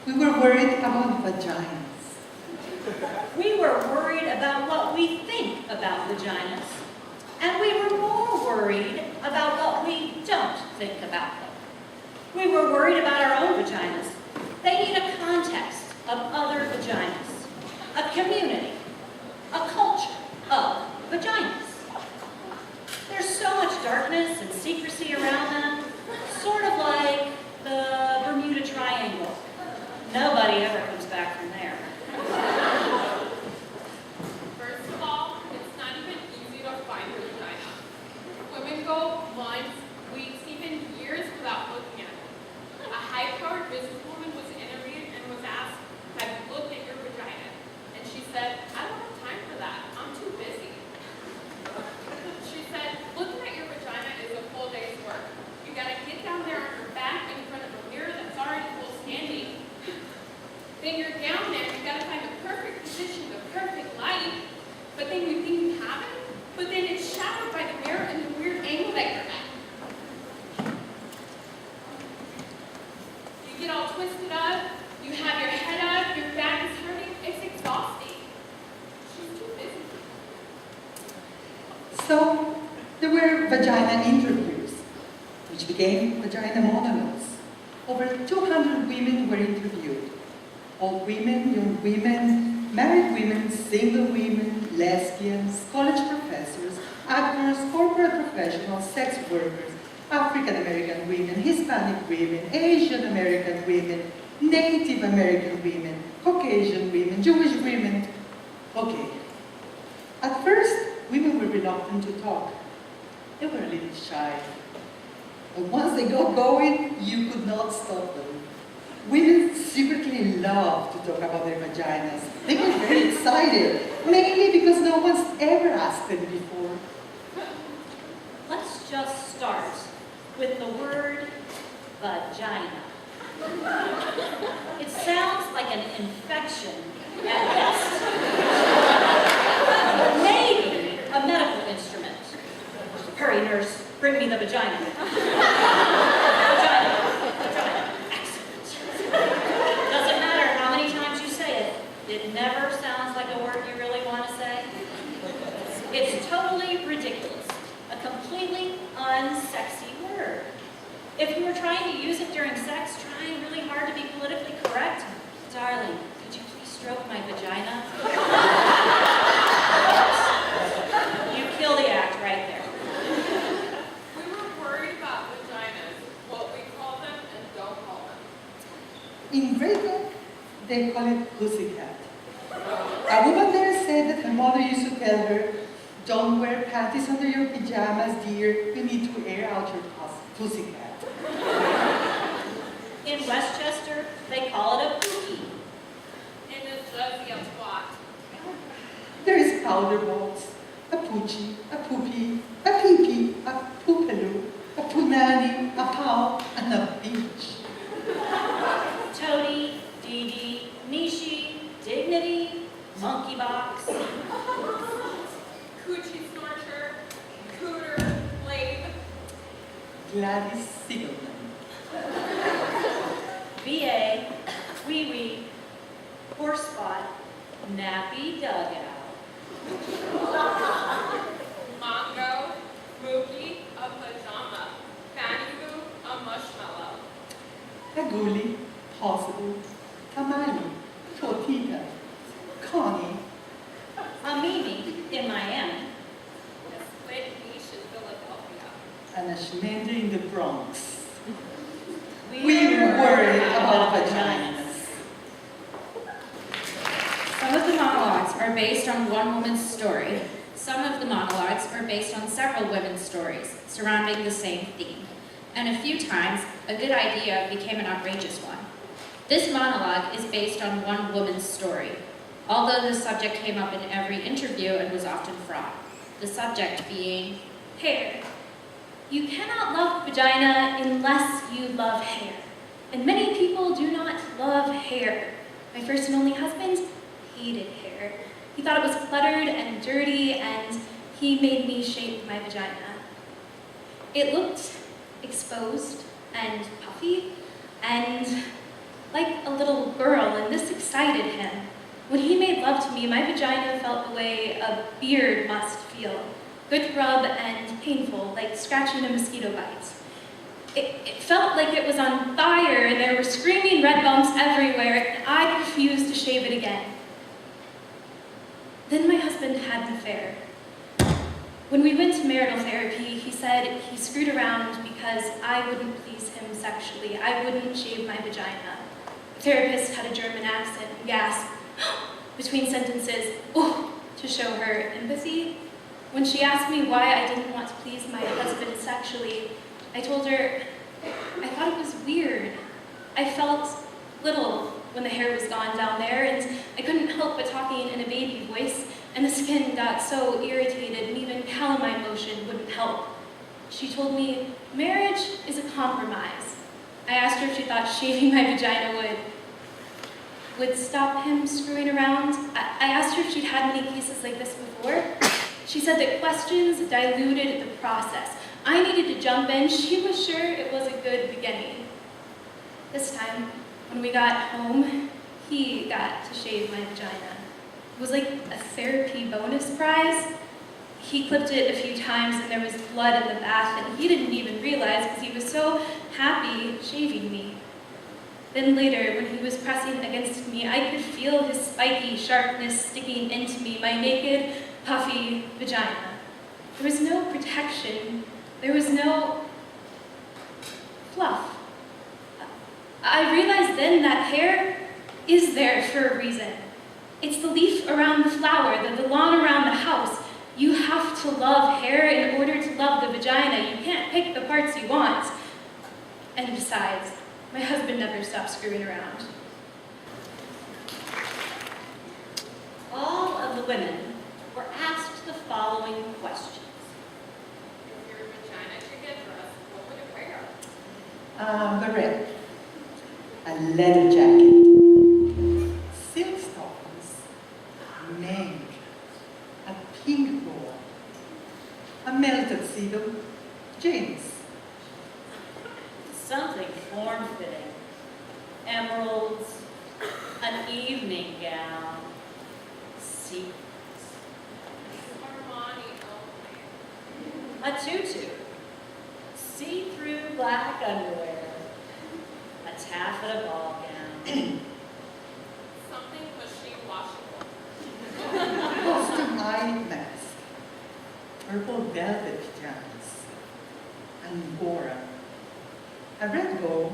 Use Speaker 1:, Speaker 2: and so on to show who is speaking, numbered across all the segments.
Speaker 1: We were worried about vaginas.
Speaker 2: We were worried about what we think about vaginas. And we were more worried about what we don't think about them. We were worried about our own vaginas. They need a context of other vaginas, a community, a culture of vaginas. There's so much darkness and secrecy around them, sort of like the Bermuda Triangle. Nobody ever comes back from there.
Speaker 3: First of all, it's not even easy to find a vagina. Women go months, weeks, even years without looking at it. A high-powered businesswoman was interviewed and was asked, "Have you looked at your vagina?" And she said, "I don't have time for that. I'm too busy." She said, "Looking at your vagina is a full day's work. You gotta get down there on your back in front of a mirror that's already full standing. Then you're down there, you gotta find the perfect position, the perfect light. But then you think you have it, but then it's shadowed by the mirror and the weird angle that you're at. You get all twisted up, you have your head up, your back is hurting, it's exhausting." She's too busy.
Speaker 1: So there were vagina interviews, which became Vagina Monologues. Over 200 women were interviewed. Old women, young women, married women, single women, lesbians, college professors, actors, corporate professionals, sex workers, African American women, Hispanic women, Asian American women, Native American women, Caucasian women, Jewish women. Okay. At first, women were reluctant to talk. They were a little shy. But once they got going, you could not stop them. Women secretly love to talk about their vaginas. They get very excited, mainly because no one's ever asked them before.
Speaker 2: Let's just start with the word vagina. It sounds like an infection at best. Maybe a medical instrument. Hurry, nurse, bring me the vagina. Vagina, vagina, excellent. Doesn't matter how many times you say it, it never sounds like a word you really want to say. It's totally ridiculous. A completely unsexy word. If you were trying to use it during sex, trying really hard to be politically correct, darling, could you please stroke my vagina? You kill the act right there.
Speaker 3: We were worried about vaginas, what we call them and don't call them.
Speaker 1: In Britain, they call it pussycat. A woman there said that her mother used to tell her, "Don't wear panties under your pajamas, dear. You need to air out your pussycat."
Speaker 2: In Westchester, they call it a pookie.
Speaker 3: In New Jersey, a twat.
Speaker 1: There is powder box, a poochie, a poopy, a pee-pee, a poopaloo, a punani, a pow, and a beach.
Speaker 2: Toady, Dee-Dee, Nishi, Dignity, Monkey Box.
Speaker 3: Coochie, Snorcher, Cooter, Blade.
Speaker 1: Gladys Siegelman.
Speaker 2: VA, Wee Wee, Horse Spot, Nappy Dugout.
Speaker 3: Mongo, Mookie, a pajama. Fanny Boo, a marshmallow.
Speaker 1: Aguli, possible, tamale, tortita, Connie,
Speaker 2: A Mimi in Miami.
Speaker 3: A split niche in Philadelphia.
Speaker 1: and a schmender in the Bronx. We were worried about vaginas.
Speaker 4: Some of the monologues are based on one woman's story. Some of the monologues are based on several women's stories surrounding the same theme. And a few times, a good idea became an outrageous one. This monologue is based on one woman's story, although the subject came up in every interview and was often fraught. The subject being hair. You cannot love vagina unless you love hair. And many people do not love hair. My first and only husband hated hair. He thought it was cluttered and dirty, and he made me shape my vagina. It looked exposed and puffy, and like a little girl, and this excited him. When he made love to me, my vagina felt the way a beard must feel. Good rub and painful, like scratching a mosquito bite. It felt like it was on fire, and there were screaming red bumps everywhere, and I refused to shave it again. Then my husband had an affair. When we went to marital therapy, he said he screwed around because I wouldn't please him sexually. I wouldn't shave my vagina. The therapist had a German accent and gasped between sentences, oh, to show her empathy. When she asked me why I didn't want to please my husband sexually, I told her I thought it was weird. I felt little when the hair was gone down there, and I couldn't help but talking in a baby voice, and the skin got so irritated, and even calamine motion wouldn't help. She told me marriage is a compromise. I asked her if she thought shaving my vagina would stop him screwing around. I asked her if she'd had many cases like this before. She said that questions diluted the process. I needed to jump in. She was sure it was a good beginning. This time, when we got home, he got to shave my vagina. It was like a therapy bonus prize. He clipped it a few times and there was blood in the bath, and he didn't even realize because he was so happy shaving me. Then later, when he was pressing against me, I could feel his spiky sharpness sticking into me, my naked, puffy vagina. There was no protection. There was no fluff. I realized then that hair is there for a reason. It's the leaf around the flower, the lawn around the house. You have to love hair in order to love the vagina. You can't pick the parts you want. And besides, my husband never stopped screwing around.
Speaker 2: All of the women were asked the following questions.
Speaker 3: If your vagina could get dressed, what would it wear?
Speaker 1: Beret, a leather jacket, silk stockings, mink, a pink boa, a melted tuxedo, jeans.
Speaker 2: Something form-fitting. Emeralds, an evening gown, sequins,
Speaker 3: Armani only.
Speaker 2: a tutu, see-through black underwear, a taffeta ball gown.
Speaker 3: Something mushy washable.
Speaker 1: Costume eye mask, purple velvet pajamas, angora, a red bow,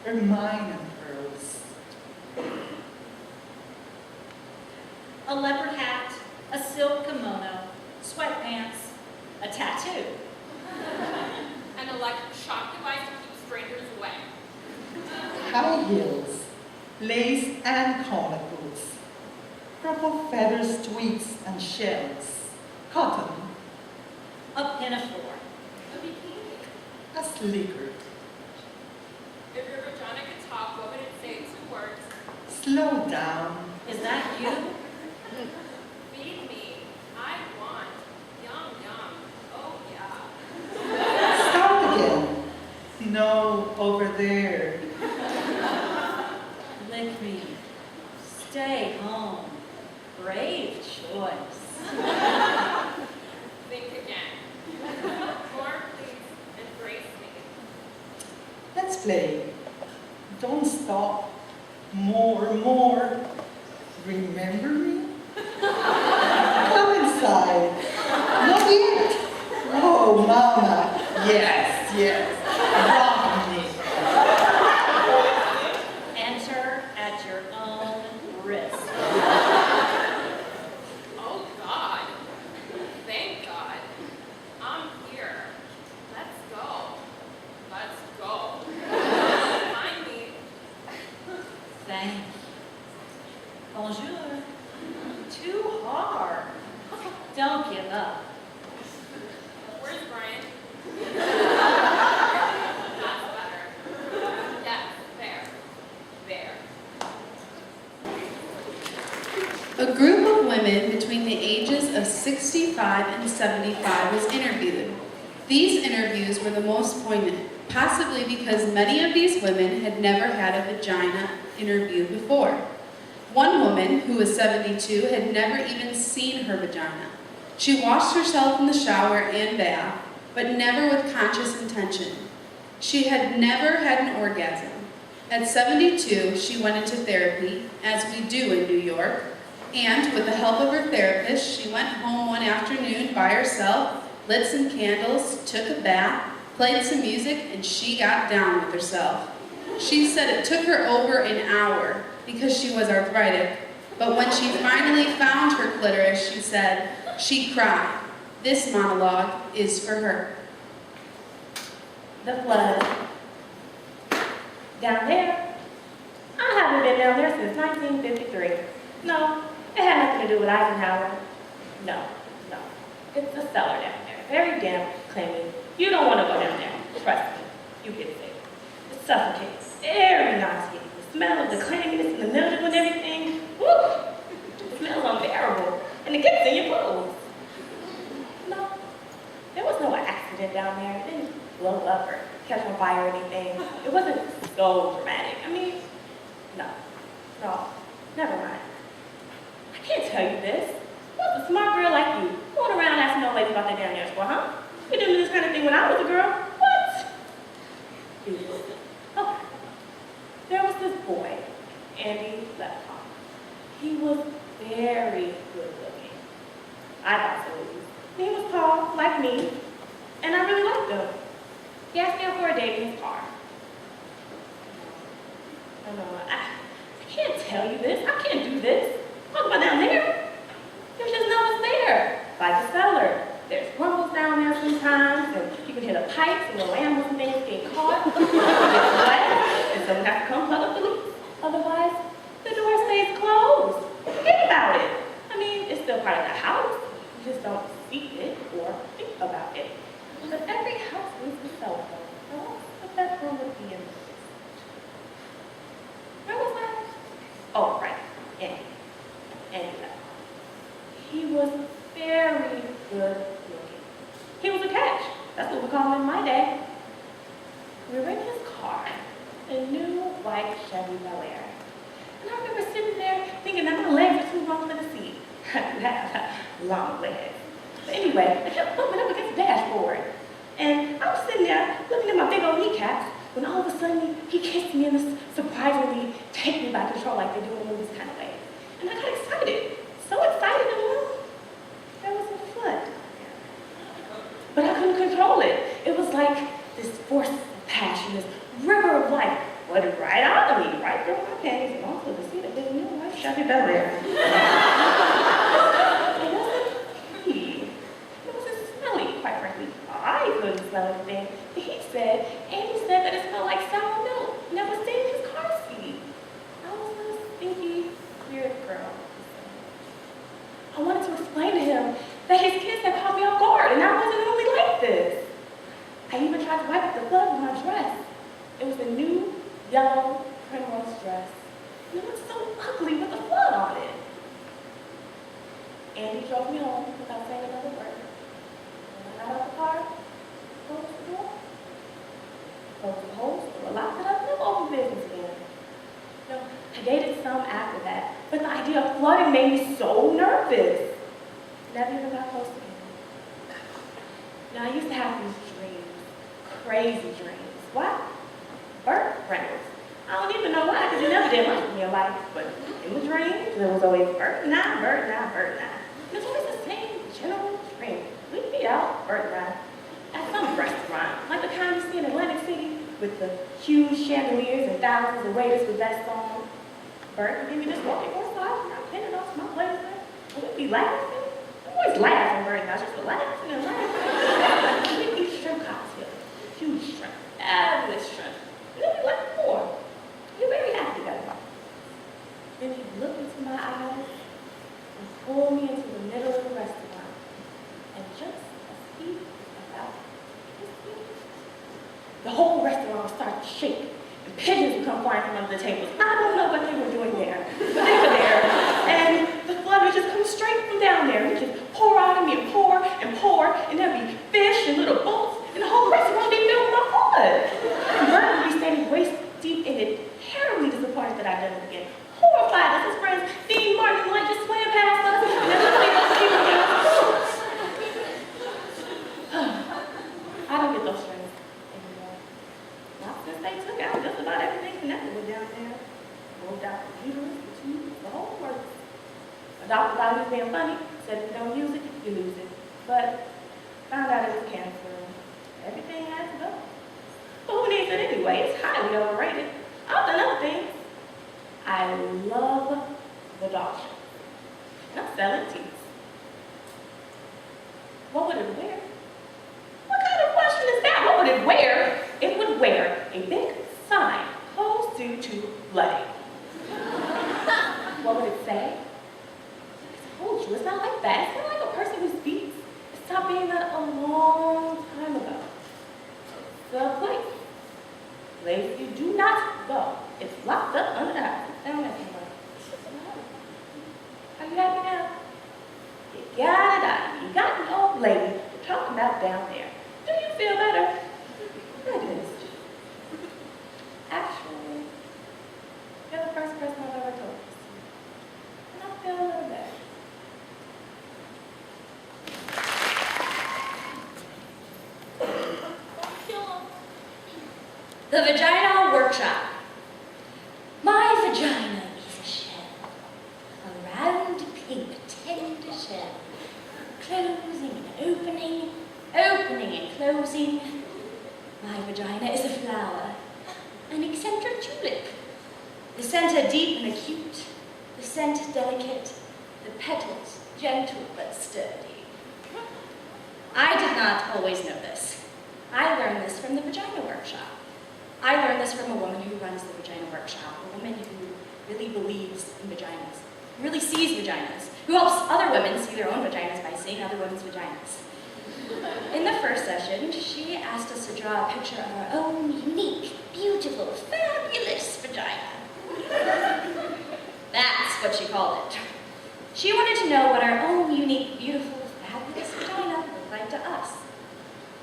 Speaker 1: ermine and pearls,
Speaker 2: A leopard hat, a silk kimono, sweatpants, a tattoo.
Speaker 3: An electric shock device to keep strangers away.
Speaker 1: high heels, lace and collar boots, purple feathers, twigs and shells, cotton,
Speaker 2: A pinafore.
Speaker 3: A bikini.
Speaker 1: a slicker,
Speaker 3: If your vagina could talk, what would it say in 2 words?
Speaker 1: slow down,
Speaker 2: Is that you?
Speaker 3: Feed me. I want. Yum, yum. Oh, yeah.
Speaker 1: start again, no, over there,
Speaker 2: Lick me. Stay home. Brave choice.
Speaker 3: Think again. More, please. Embrace me.
Speaker 1: let's play, don't stop, more, remember me? Come inside, not yet, oh mama, yes, rock me.
Speaker 2: Enter at your own risk.
Speaker 3: Oh, God. Thank God. I'm here. Let's go. Let's go. Find me.
Speaker 2: Thank you. Bonjour. Too hard. Don't give up.
Speaker 3: Where's Brian? That's better. Yes, there.
Speaker 5: A group of women between the ages of 65 and 75 was interviewed. These interviews were the most poignant. possibly because many of these women had never had a vagina interview before. One woman, who was 72, had never even seen her vagina. She washed herself in the shower and bath, but never with conscious intention. She had never had an orgasm. At 72, she went into therapy, as we do in New York, and with the help of her therapist, she went home one afternoon by herself, lit some candles, took a bath, played some music, and she got down with herself. She said it took her over an hour because she was arthritic, but when she finally found her clitoris, she said, she cried. This monologue is for her.
Speaker 6: The flood. Down there? I haven't been down there since 1953. No, it had nothing to do with Eisenhower. No. It's a cellar down there. Very damp, clammy. You don't want to go down there. Trust me. You get sick. It suffocates. Very nauseating. The smell of the clamminess and the mildew and everything. Woo! It smells unbearable. And it gets in your clothes. No. There was no accident down there. It didn't blow up or catch on fire or anything. It wasn't so dramatic. I mean, no, never mind. I can't tell you this. What's a smart girl like you going around asking old ladies about their damn nails for, huh? You didn't do this kind of thing when I was a girl. What? Okay. There was this boy, Andy Lepton. He was very good looking. I thought so. He was tall, like me, and I really liked him. He asked me out for a date in his car. I can't tell you this. I can't do this. Talk about down there. There's just no one's there. Like a cellar. There's rumbles down there sometimes, and you can hear the pipes and the animals and things getting caught. It gets wet, and someone has to come plug up the leaks. Otherwise, the door stays closed. Forget about it. I mean, it's still part of the house. You just don't see it or think about it. But every house needs a cell phone. So what that phone would be in the list. Where was that? Oh, right. Andy. He was very good looking. He was a catch. That's what we called him in my day. We were in his car, a new white Chevy Bel Air. And I remember sitting there thinking that my legs were too long for the seat. I have long legs. But anyway, I kept bumping up against the dashboard. And I was sitting there looking at my big old kneecaps when all of a sudden he kissed me in this surprisingly take me by control like they do in movies kind of way. And I got excited. So excited that there was a flood. But I couldn't control it. It was like this force of passion, this river of life flooded right out of me, right through my panties, and also the seat of this new white Chevy Bel Air. I couldn't smell anything. Andy said that it smelled like sour milk. Never stayed in his car seat. I was a stinky, weird girl. I wanted to explain to him that his kids had caught me off guard, and I wasn't really like this. I even tried to wipe the blood with my dress. It was a new, yellow, primrose dress. And it looked so ugly with the blood on it. Andy drove me home without saying another word. When I got out of the car, closed the door, closed the hose, locked it up, never opened business again. No, I dated some after that, but the idea of flooding made me so nervous. Never even got close to him. Now, I used to have these dreams, crazy dreams. What? Burt Reynolds. I don't even know why, because he never did much in your life, but in the dreams, there was always Burt and I, Burt and I, Burt and I. And it's always the same general dream. We'd be out, Burt and I, at some restaurant, like the kind you see in Atlantic City, with the huge chandeliers and thousands of waiters with vests on. Burt would give me this walking horse and I'm pinning off my blazer. And we'd be laughing. We always laughing, Burt and I, just laughing and laughing. We'd eat shrimp cocktails, huge shrimp, fabulous shrimp. And then we left more. We were very happy together. Then he'd look into my eyes and pull me into the middle of the restaurant. And just as he was about to kiss me, the whole restaurant would start to shake, and pigeons would come flying from under the tables. I don't know what they were doing there, but they were there. And the flood would just come straight from down there. It would just pour out of me and pour, and there'd be fish and little boats, and the whole restaurant would be filled with my blood. about everything connected with down there. Rolled out computers, the whole works. A doctor thought he was being funny, said if you don't use it, you lose it. But found out it was cancer. Everything had to go. But who needs it anyway? It's highly overrated. I've done other things. I love the doctor. And I'm selling teeth. What would it wear? What kind of question is that? What would it wear? It would wear a big sign, closed due to bloody. What would it say? I told you, it's not like that. It's not like a person who speaks. It stopped being that a long time ago. The place you do not go. It's locked up under the house. Down there somewhere. Are you happy now? You got it out of me. You got an old lady you're talking about down there. Do you feel better? Goodness. Actually, you're the first person I've ever told this to. And I feel a little better.
Speaker 4: The Vagina Workshop. My vagina is a shell, a round, pink, tender shell, closing and opening, opening and closing. My vagina is a flower, an eccentric tulip, the center deep and acute, the scent delicate, the petals gentle but sturdy. I did not always know this. I learned this from the Vagina Workshop. I learned this from a woman who runs the Vagina Workshop, a woman who really believes in vaginas, who really sees vaginas, who helps other women see their own vaginas by seeing other women's vaginas. In the first session, she asked us to draw a picture of our own unique, beautiful, fabulous vagina. That's what she called it. She wanted to know what our own unique, beautiful, fabulous vagina looked like to us.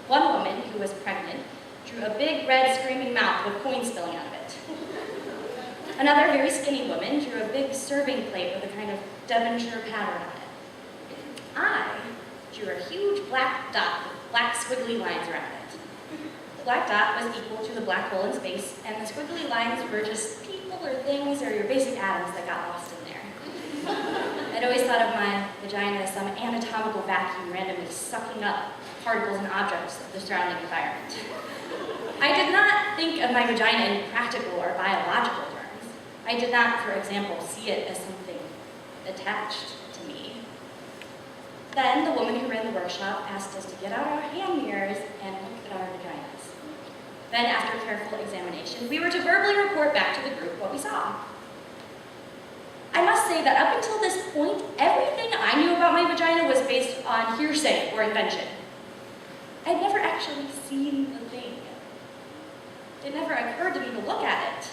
Speaker 4: One woman who was pregnant drew a big red screaming mouth with coins spilling out of it. Another very skinny woman drew a big serving plate with a kind of Devonshire pattern on it. I drew a huge black dot with black squiggly lines around it. The black dot was equal to the black hole in space, and the squiggly lines were just people or things or your basic atoms that got lost in there. I'd always thought of my vagina as some anatomical vacuum randomly sucking up particles and objects of the surrounding environment. I did not think of my vagina in practical or biological terms. I did not, for example, see it as something attached to me. Then the woman who ran the workshop asked us to get out our hand mirrors and look at our vaginas. Then, after careful examination, we were to verbally report back to the group what we saw. I must say that up until this point, everything I knew about my vagina was based on hearsay or invention. I'd never actually seen the thing. It never occurred to me to look at it.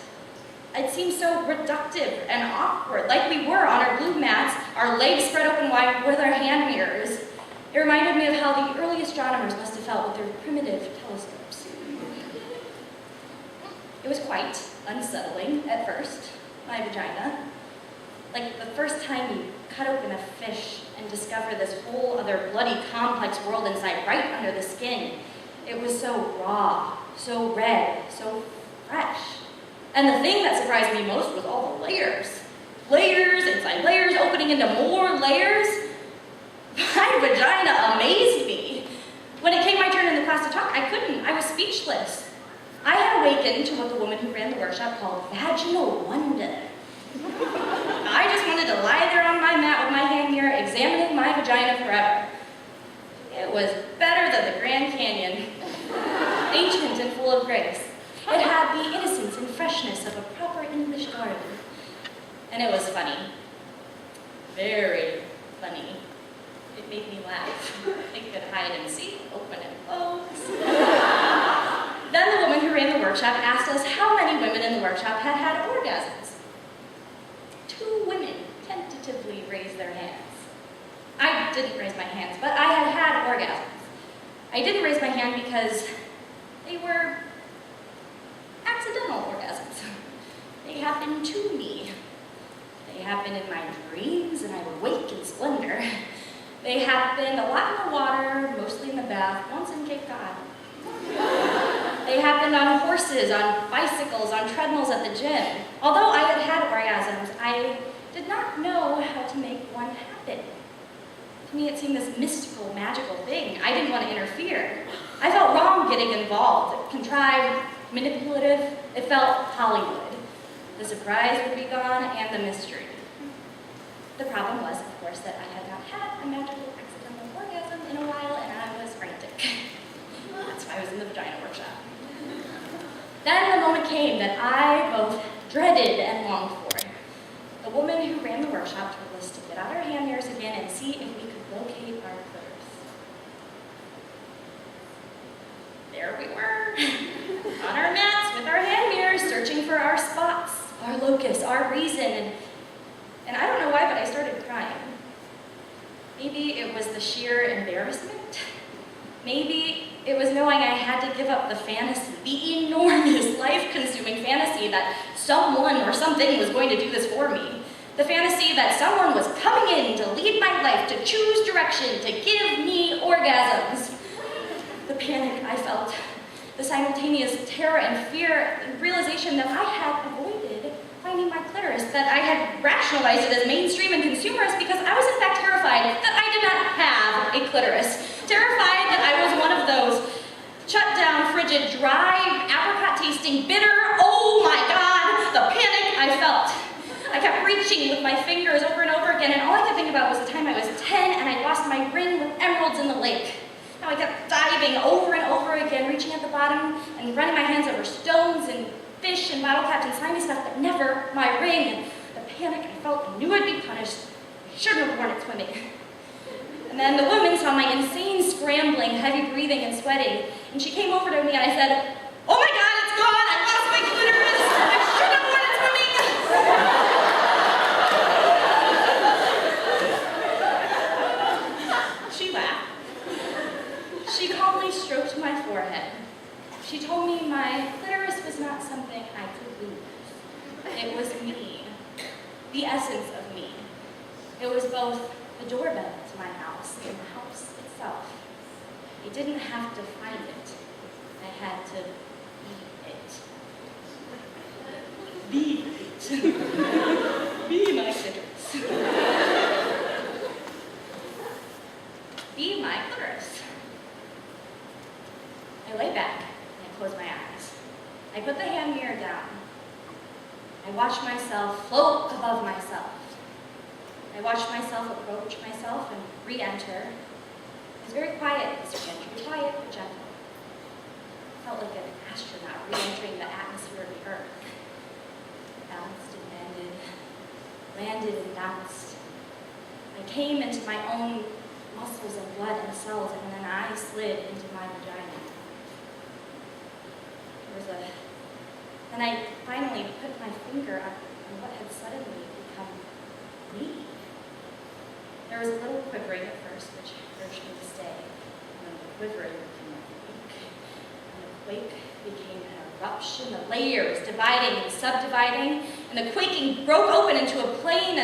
Speaker 4: It seemed so reductive and awkward, like we were on our blue mats, our legs spread open wide with our hand mirrors. It reminded me of how the early astronomers must have felt with their primitive telescopes. It was quite unsettling at first, my vagina. Like the first time you cut open a fish and discover this whole other bloody complex world inside, right under the skin. It was so raw, so red, so fresh. And the thing that surprised me most was all the layers. Layers inside layers, opening into more layers. My vagina amazed me. When it came my turn in the class to talk, I was speechless. I had awakened to what the woman who ran the workshop called vaginal wonder. I just wanted to lie there on my mat with my hand mirror, examining my vagina forever. It was better than the Grand Canyon, ancient and full of grace. It had the innocence and freshness of a proper English garden. And it was funny. Very funny. It made me laugh. It could hide and seek, open and close. Then the woman who ran the workshop asked us how many women in the workshop had had orgasms. 2 women tentatively raised their hands. I didn't raise my hands, but I had had orgasms. I didn't raise my hand because they were accidental orgasms. They happened to me. They happened in my dreams, and I would wake in splendor. They happened a lot in the water, mostly in the bath, once in Cape Cod. They happened on horses, on bicycles, on treadmills at the gym. Although I had had orgasms, I did not know how to make one happen. To me, it seemed this mystical, magical thing. I didn't want to interfere. I felt wrong getting involved, contrived, manipulative. It felt Hollywood. The surprise would be gone and the mystery. The problem was, of course, that I had not had a magical accidental orgasm in a while, and I was frantic. That's why I was in the Vagina Workshop. Then the moment came that I both dreaded and longed for. The woman who ran the workshop told us to get out our hand mirrors again and see if we could locate our clitoris. There we were, on our mats with our hand mirrors, searching for our spots, our locus, our reason, and I don't know why, but I started crying. Maybe it was the sheer embarrassment. Maybe it was knowing I had to give up the fantasy, the enormous, life-consuming fantasy that someone or something was going to do this for me. The fantasy that someone was coming in to lead my life, to choose direction, to give me orgasms. The panic I felt, the simultaneous terror and fear, the realization that I had avoided finding my clitoris, that I had rationalized it as mainstream and consumerist because I was in fact terrified that I did not have a clitoris. Terrified that I was one of those shut down, frigid, dry, apricot tasting, bitter, oh my God, the panic I felt. I kept reaching with my fingers over and over again, and all I could think about was the time I was 10 and I lost my ring with emeralds in the lake. Now I kept diving over and over again, reaching at the bottom and running my hands over stones and fish and bottle caps and slimy stuff, but never my ring. The panic I felt, I knew I'd be punished. I shouldn't have worn it swimming. And then the woman saw my insane scrambling, heavy breathing, and sweating, and she came over to me and I said, "Oh my God, it's gone! I lost my clitoris! I should have worn it swimming!" She laughed. She calmly stroked my forehead. She told me my clitoris was not something I could lose. It was me, the essence of me. It was both the doorbell to my house and the house itself. I didn't have to find it. I had to be it. Be it. Be my clitoris. Be my clitoris. I lay back and I closed my eyes. I put the hand mirror down. I watched myself float above myself. I watched myself approach myself and re-enter. It was very quiet, this re-entry, quiet but gentle. I felt like an astronaut re-entering the atmosphere of the Earth. Bounced and landed, landed and bounced. I came into my own muscles and blood and cells, and then I slid into my vagina. Then I finally put my finger on what had suddenly become me. There was a little quivering at first, which urged me to stay. And then the quivering became a quake. And the quake became an eruption of layers, dividing and subdividing. And the quaking broke open into a plane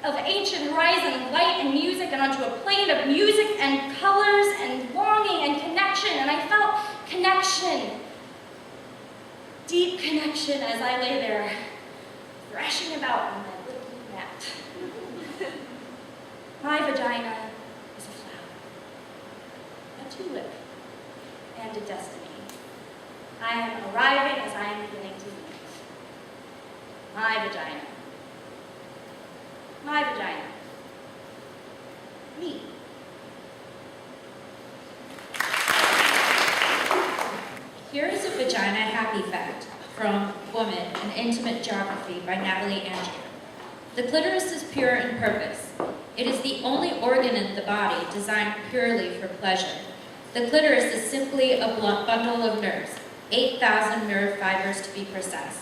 Speaker 4: of ancient horizon of light and music, and onto a plane of music and colors and longing and connection. And I felt connection. Deep connection as I lay there, thrashing about on my little mat. My vagina is a flower, a tulip, and a destiny. I am arriving as I am beginning to leave. My vagina. My vagina. Me.
Speaker 7: Here is a vagina happy fact from Woman, an Intimate Geography by Natalie Andrew. The clitoris is pure in purpose. It is the only organ in the body designed purely for pleasure. The clitoris is simply a bundle of nerves, 8,000 nerve fibers to be precise.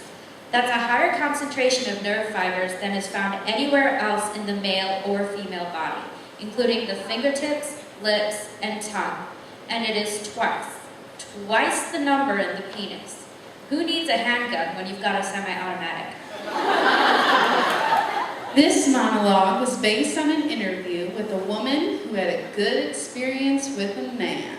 Speaker 7: That's a higher concentration of nerve fibers than is found anywhere else in the male or female body, including the fingertips, lips, and tongue. And it is twice the number in the penis. Who needs a handgun when you've got a semi-automatic?
Speaker 5: This monologue was based on an interview with a woman who had a good experience with a man.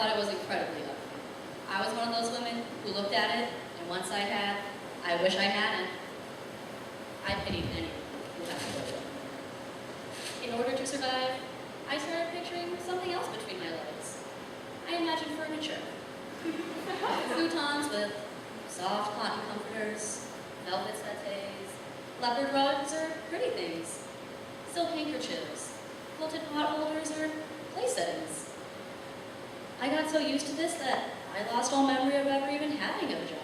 Speaker 8: thought it was incredibly ugly. I was one of those women who looked at it, and once I had, I wish I hadn't. I pitied anyone who had to look. In order to survive, I started picturing something else between my legs. I imagined furniture. Futons with soft cotton comforters, velvet settees, leopard rugs, or pretty things. Silk handkerchiefs, quilted pot holders, or place settings. I got so used to this that I lost all memory of ever even having a vagina.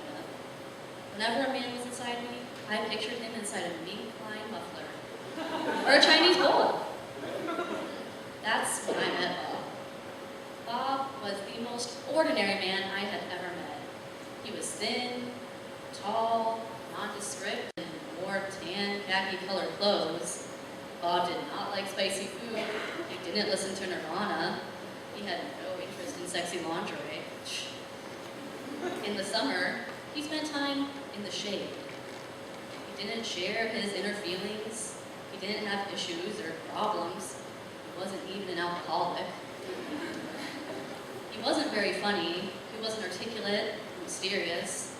Speaker 8: Whenever a man was inside me, I pictured him inside a mink-lined muffler, or a Chinese bowl. That's when I met Bob. Bob was the most ordinary man I had ever met. He was thin, tall, nondescript, and wore tan, khaki-colored clothes. Bob did not like spicy food. He didn't listen to Nirvana. He had no interest in sexy lingerie. In the summer, he spent time in the shade. He didn't share his inner feelings. He didn't have issues or problems. He wasn't even an alcoholic. He wasn't very funny. He wasn't articulate or mysterious.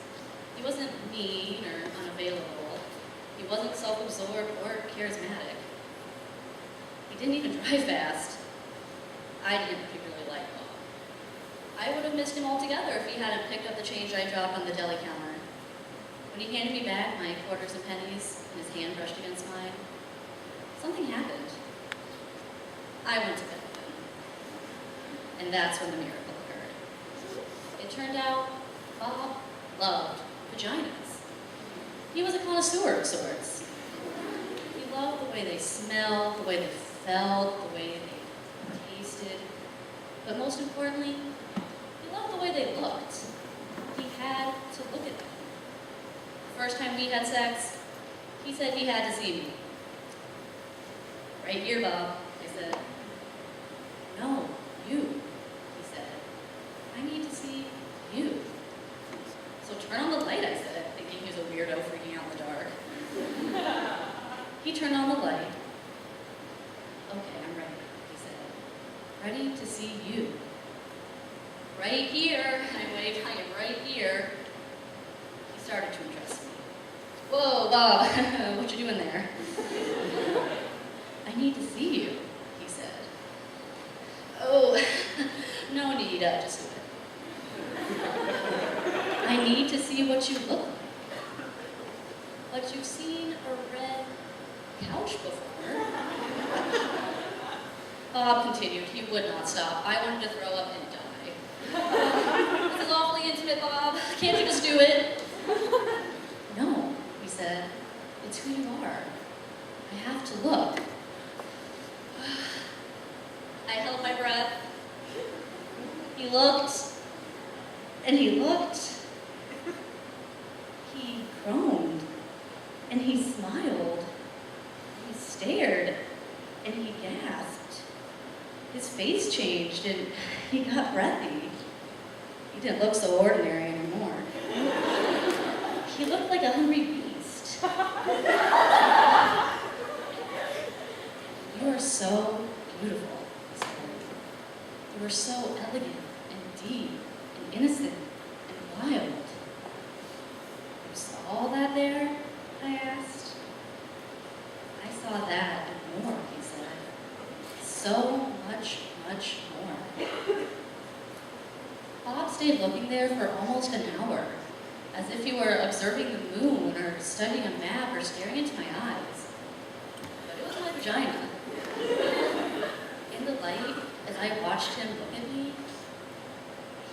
Speaker 8: He wasn't mean or unavailable. He wasn't self-absorbed or charismatic. He didn't even drive fast. I didn't particularly like Bob. I would have missed him altogether if he hadn't picked up the change I dropped on the deli counter. When he handed me back my quarters and pennies, and his hand brushed against mine, something happened. I went to bed with him. And that's when the miracle occurred. It turned out Bob loved vaginas. He was a connoisseur of sorts. He loved the way they smelled, the way they felt, the way they tasted. But most importantly, he loved the way they looked. He had to look at them. The first time we had sex, he said he had to see me. Right here, Bob, I said. No, you, he said. I need to see you. So turn on the light, I said, thinking he was a weirdo freaking out in the dark. He turned on the light. Okay, I'm ready, he said. Ready to see you. Right here, I waved, I am right here. He started to undress me. Whoa, Bob, what you doing there? I need to see you, he said. Oh, no need, just do it. I need to see what you look like. What you've seen a red couch before. Bob continued. He would not stop. I wanted to throw up and die. This is awfully intimate, Bob. Can't you just do it? No, he said. It's who you are. I have to look. I held my breath. He looked, and he looked. He groaned, and he smiled. He stared, and he gasped. His face changed, and he got breathy. He didn't look so ordinary anymore. He looked like a hungry beast. You are so beautiful, he said. You are so elegant and deep and innocent and wild. You saw all that there? I asked. I saw that and more, he said. So much, much more. Bob stayed looking there for almost an hour, as if he were observing the moon or studying a map or staring into my eyes. But it was my vagina. In the light, as I watched him look at me,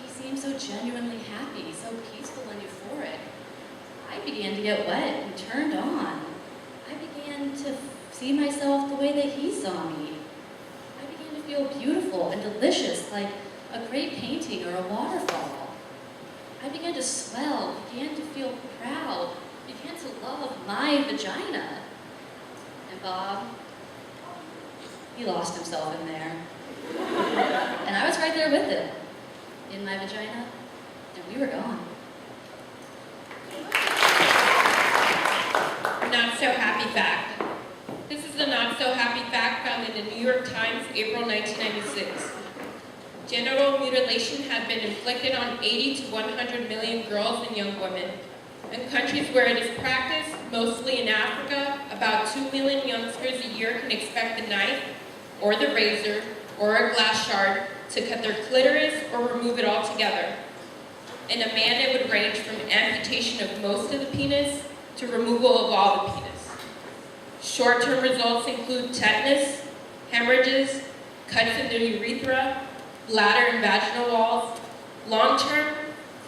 Speaker 8: he seemed so genuinely happy, so peaceful and euphoric. I began to get wet and turned on. I began to see myself the way that he saw me. I began to feel beautiful and delicious, like a great painting or a waterfall. I began to swell, began to feel proud, began to love my vagina. And Bob, he lost himself in there. And I was right there with him, in my vagina, and we were gone.
Speaker 3: Not so happy fact. This is the not so happy fact found in the New York Times, April 1996. genital mutilation had been inflicted on 80 to 100 million girls and young women. In countries where it is practiced, mostly in Africa, about 2 million youngsters a year can expect the knife, or the razor, or a glass shard to cut their clitoris or remove it altogether. In a man, it would range from amputation of most of the penis to removal of all the penis. Short-term results include tetanus, hemorrhages, cuts in the urethra, bladder and vaginal walls. Long-term,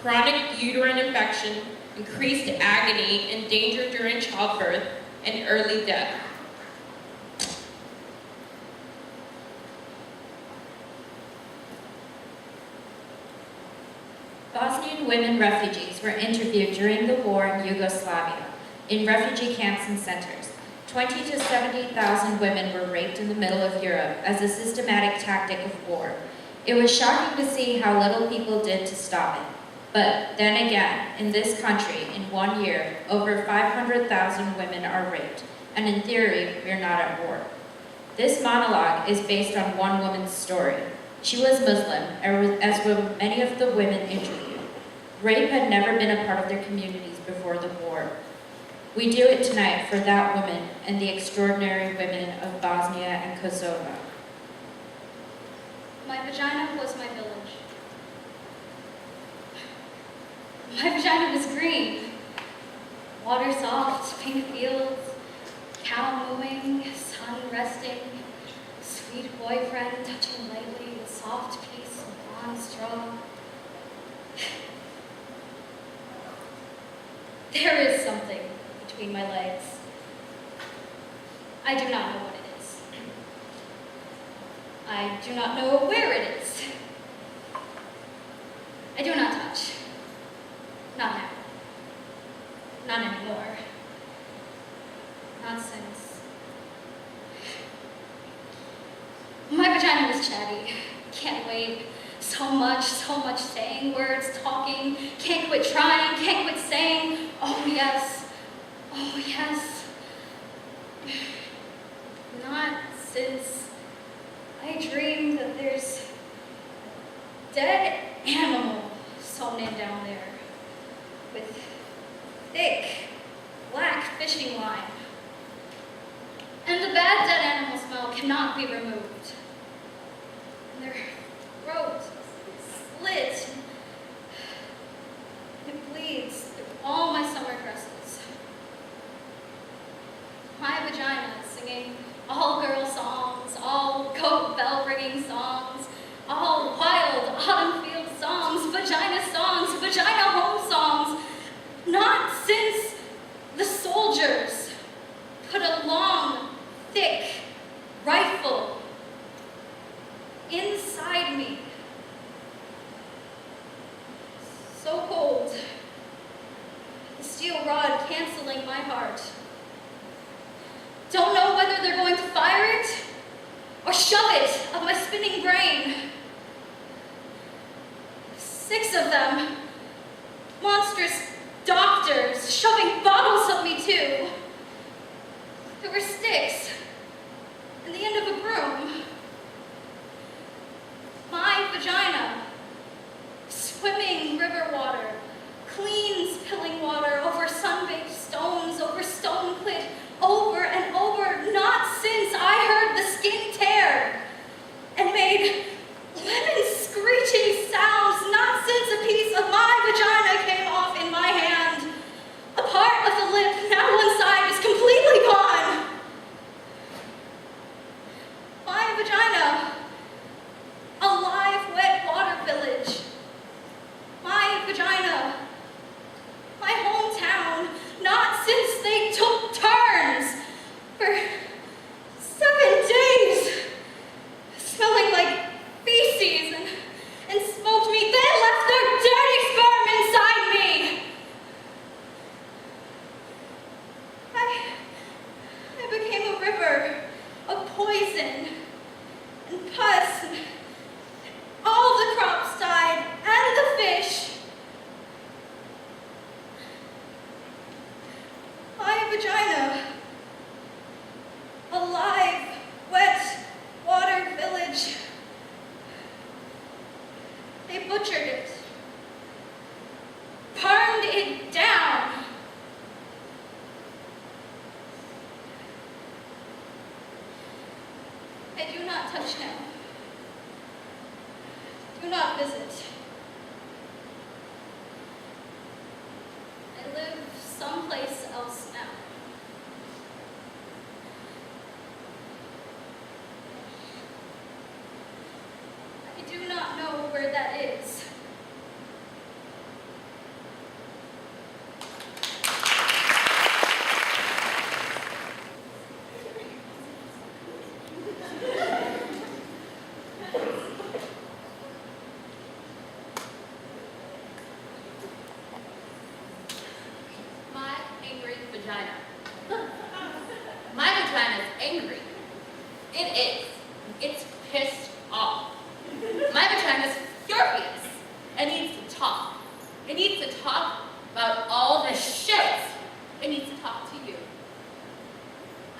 Speaker 3: chronic uterine infection, increased agony and danger during childbirth, and early death.
Speaker 7: Bosnian women refugees were interviewed during the war in Yugoslavia, in refugee camps and centers. 20 to 70,000 women were raped in the middle of Europe as a systematic tactic of war. It was shocking to see how little people did to stop it. But then again, in this country, in 1 year, over 500,000 women are raped, and in theory, we're not at war. This monologue is based on one woman's story. She was Muslim, as were many of the women interviewed. Rape had never been a part of their communities before the war. We do it tonight for that woman and the extraordinary women of Bosnia and Kosovo.
Speaker 9: My vagina was my village. My vagina was green. Water soft, pink fields, cow mooing, sun resting, sweet boyfriend touching lightly with soft piece of blonde straw. There is something between my legs. I do not know what it is. I do not know where it is. I do not touch. Not now. Not anymore. Not since. My vagina was chatty. Can't wait. So much saying words, talking. Can't quit trying, can't quit saying. Oh yes. Oh yes. Not since I dreamed that there's a dead animal sewn in down there with thick black fishing line. And the bad dead animal smell cannot be removed. And their throat is slit. It bleeds through all my summer dresses. My vagina is singing all girl songs, all goat bell ringing songs, all wild autumn field songs, vagina home songs. Not since the soldiers put a long, thick rifle inside me. So cold, the steel rod canceling my heart. Don't know whether they're going to fire it or shove it up my spinning brain. 6 of them, monstrous doctors, shoving bottles up me too. There were sticks and the end of a broom. My vagina, swimming river water, clean spilling water over sun-baked stones, over stone clit, over and over, not since I heard the skin tear and made lemon screeching sounds, not since a piece of my vagina came off in my hand. A part of the lip, now one side, is completely gone. My vagina, a live, wet water village. My vagina, my hometown, not since they took turns for 7 days, smelling like feces and smoked meat, then left their dirty sperm inside me. I became a river of poison and pus, and all the crops died, and the fish. My vagina, a live, wet water village. I do not touch now. Do not visit. I live someplace else now. I do not know where that is.
Speaker 8: My angry vagina. My vagina is angry. It is. It's pissed off. My vagina is furious and needs to talk. It needs to talk about all the shit. It needs to talk to you.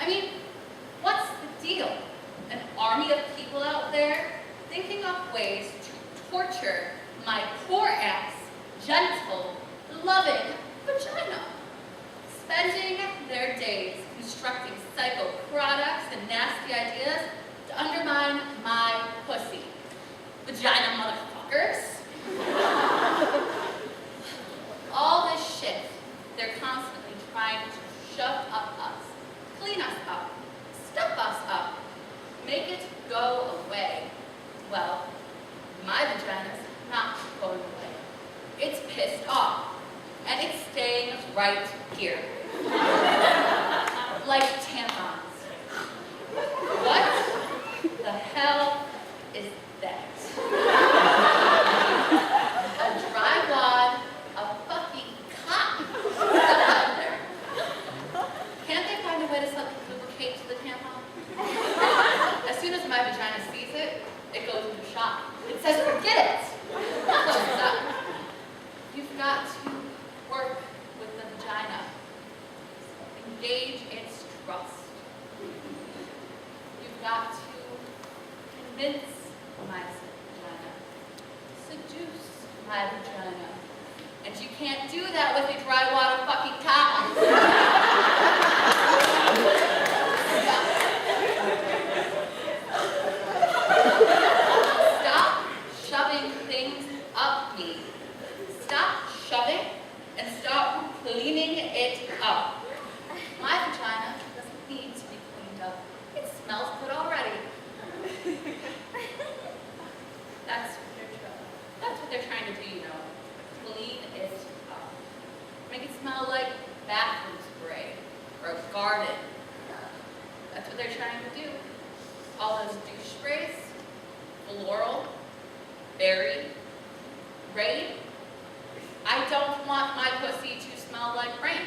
Speaker 8: I mean, what's the deal? An army of people out there thinking up ways to torture my poor ass, gentle, loving vagina. Spending their days constructing psycho products and nasty ideas to undermine my pussy. Vagina motherfuckers. All this shit they're constantly trying to shove up us, clean us up, stuff us up, make it go away. Well, my vagina's not going away. It's pissed off, and it's staying right here. Like tampons. What the hell is that? A dry wad of fucking cotton stuck out there. Can't they find a way to lubricate the tampon? As soon as my vagina sees it, it goes into shock. It says, forget it. Close up. You've got to work with the vagina. Engage its trust. You've got to convince my vagina. Seduce my vagina. And you can't do that with a dry wad of fucking cotton. Stop shoving things up me. Stop shoving and stop cleaning it up. My vagina doesn't need to be cleaned up. It smells good already. That's what they're trying to do, you know. Clean it up. Make it smell like bathroom spray or a garden. That's what they're trying to do. All those douche sprays, floral, berry, rain. I don't want my pussy to smell like rain.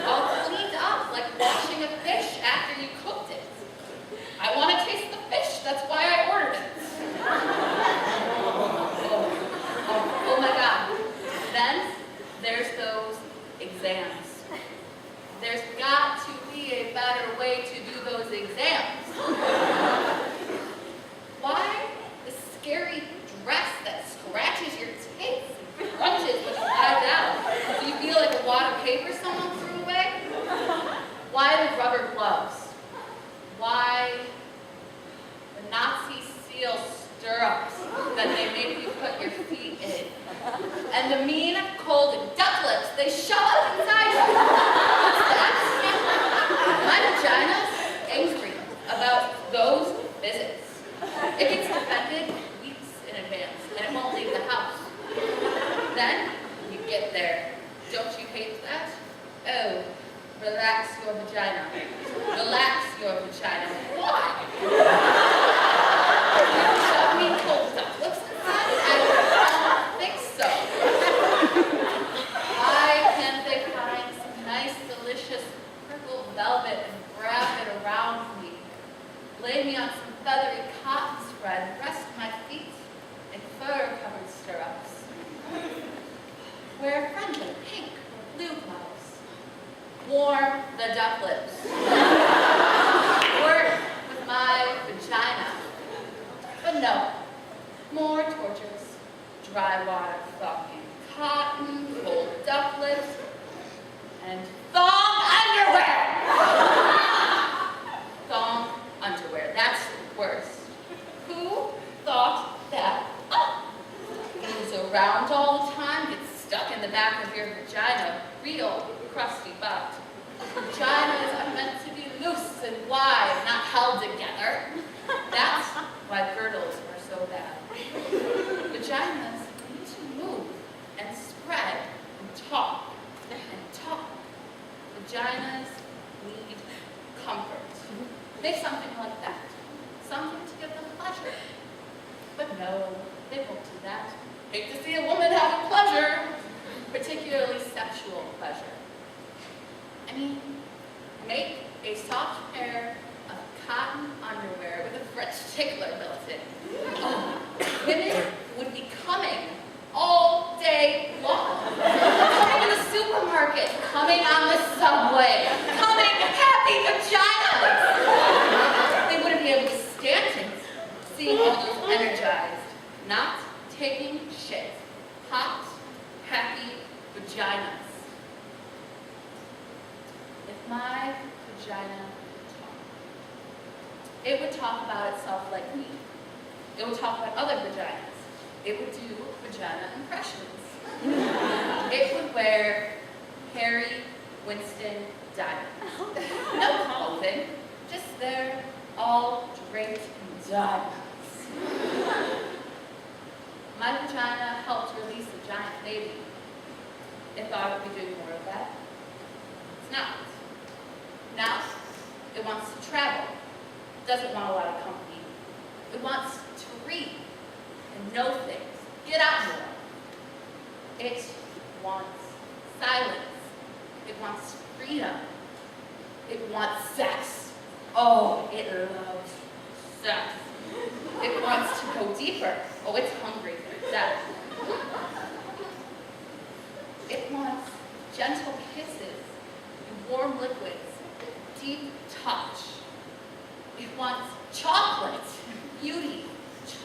Speaker 8: All cleaned up like washing a fish after you cooked it. I want to taste the fish, that's why I ordered it. Oh my God. Then there's those exams. There's got to be a better way to do those exams. Why the scary dress that scratches your tits and crunches when you lie down? Do you feel like a wad of paper someone threw away? Why the rubber gloves? Why the Nazi seal stirrups that they make you put your feet in? And the mean, cold duck lips they shove up inside you. What's that? My vagina's angry about those visits. It gets defended weeks in advance, and it won't leave the house. Then you get there. Don't you hate that? Oh, relax your vagina. Relax your vagina. Why? You shove me cold duck lips inside? I don't think so. Why can't they find some nice, delicious purple velvet and wrap it around me? Lay me on some feathery cotton spread, rest my feet in fur-covered stirrups. Wear friendly pink or blue gloves. Warm the duck lips. Work with my vagina. But no, more tortures. Dry water, fucking cotton, cold duck lips, and thong underwear.
Speaker 10: underwear! Thong underwear, that's the worst. Who thought that up? Moves around all the time, gets stuck in the back of your vagina, real crusty butt. Vaginas are meant to be loose and wide, not held together. That's why girdles are so bad. Vaginas need to move and spread and talk and talk. Vaginas need comfort. Make something like that. Something to give them pleasure. But no, they won't do that. Hate to see a woman having pleasure, particularly sexual pleasure. I mean, make a soft pair of cotton underwear with a French tickler built in. Oh, women would be coming all day long. Coming to the supermarket, coming on the subway, coming happy vaginas. They wouldn't be able to stand it, seeing others energized, not taking shit. Hot, happy vaginas. If my vagina could talk, it would talk about itself like me. It would talk about other vaginas. It would do vagina impressions. It would wear Harry Winston diamonds. No clothing, just there, all draped in diamonds. My vagina helped release a giant baby. It thought it would be doing more of that. It's not. Now, it wants to travel. It doesn't want a lot of company. It wants to read and know things. Get out more. It wants silence. It wants freedom. It wants sex. Oh, it loves sex. It wants to go deeper. Oh, it's hungry for sex. It wants gentle kisses and warm liquids, deep touch. It wants chocolate, beauty,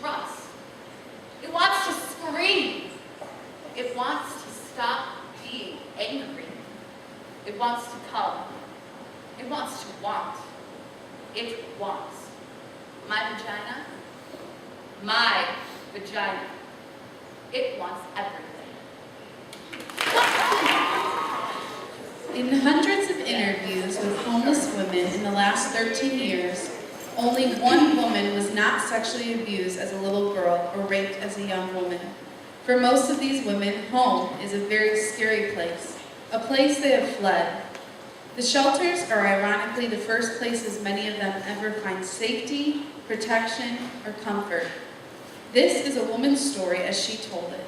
Speaker 10: trust. It wants to scream. It wants to stop being angry. It wants to come. It wants to want. It wants. My vagina. It wants everything.
Speaker 5: In hundreds of interviews with homeless women in the last 13 years, only one woman was not sexually abused as a little girl or raped as a young woman. For most of these women, home is a very scary place, a place they have fled. The shelters are ironically the first places many of them ever find safety, protection, or comfort. This is a woman's story as she told it.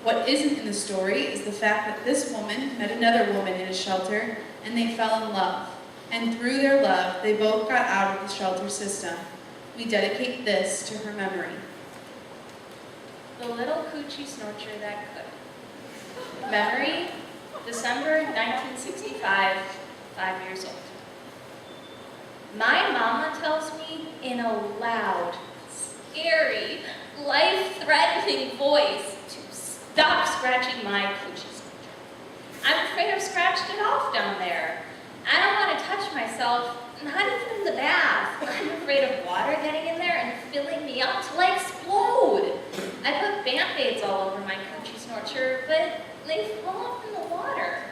Speaker 5: What isn't in the story is the fact that this woman met another woman in a shelter and they fell in love. And through their love, they both got out of the shelter system. We dedicate this to her memory.
Speaker 7: The little Coochie Snorcher that could. Memory, December 1965, 5 years old. My mama tells me in a loud, scary, life-threatening voice to stop scratching my Coochie Snorcher. I'm afraid I've scratched it off down there. I don't want to touch myself, not even in the bath. I'm afraid of water getting in there and filling me up till I explode. I put Band-Aids all over my Coochie Snorcher, but they fall off in the water.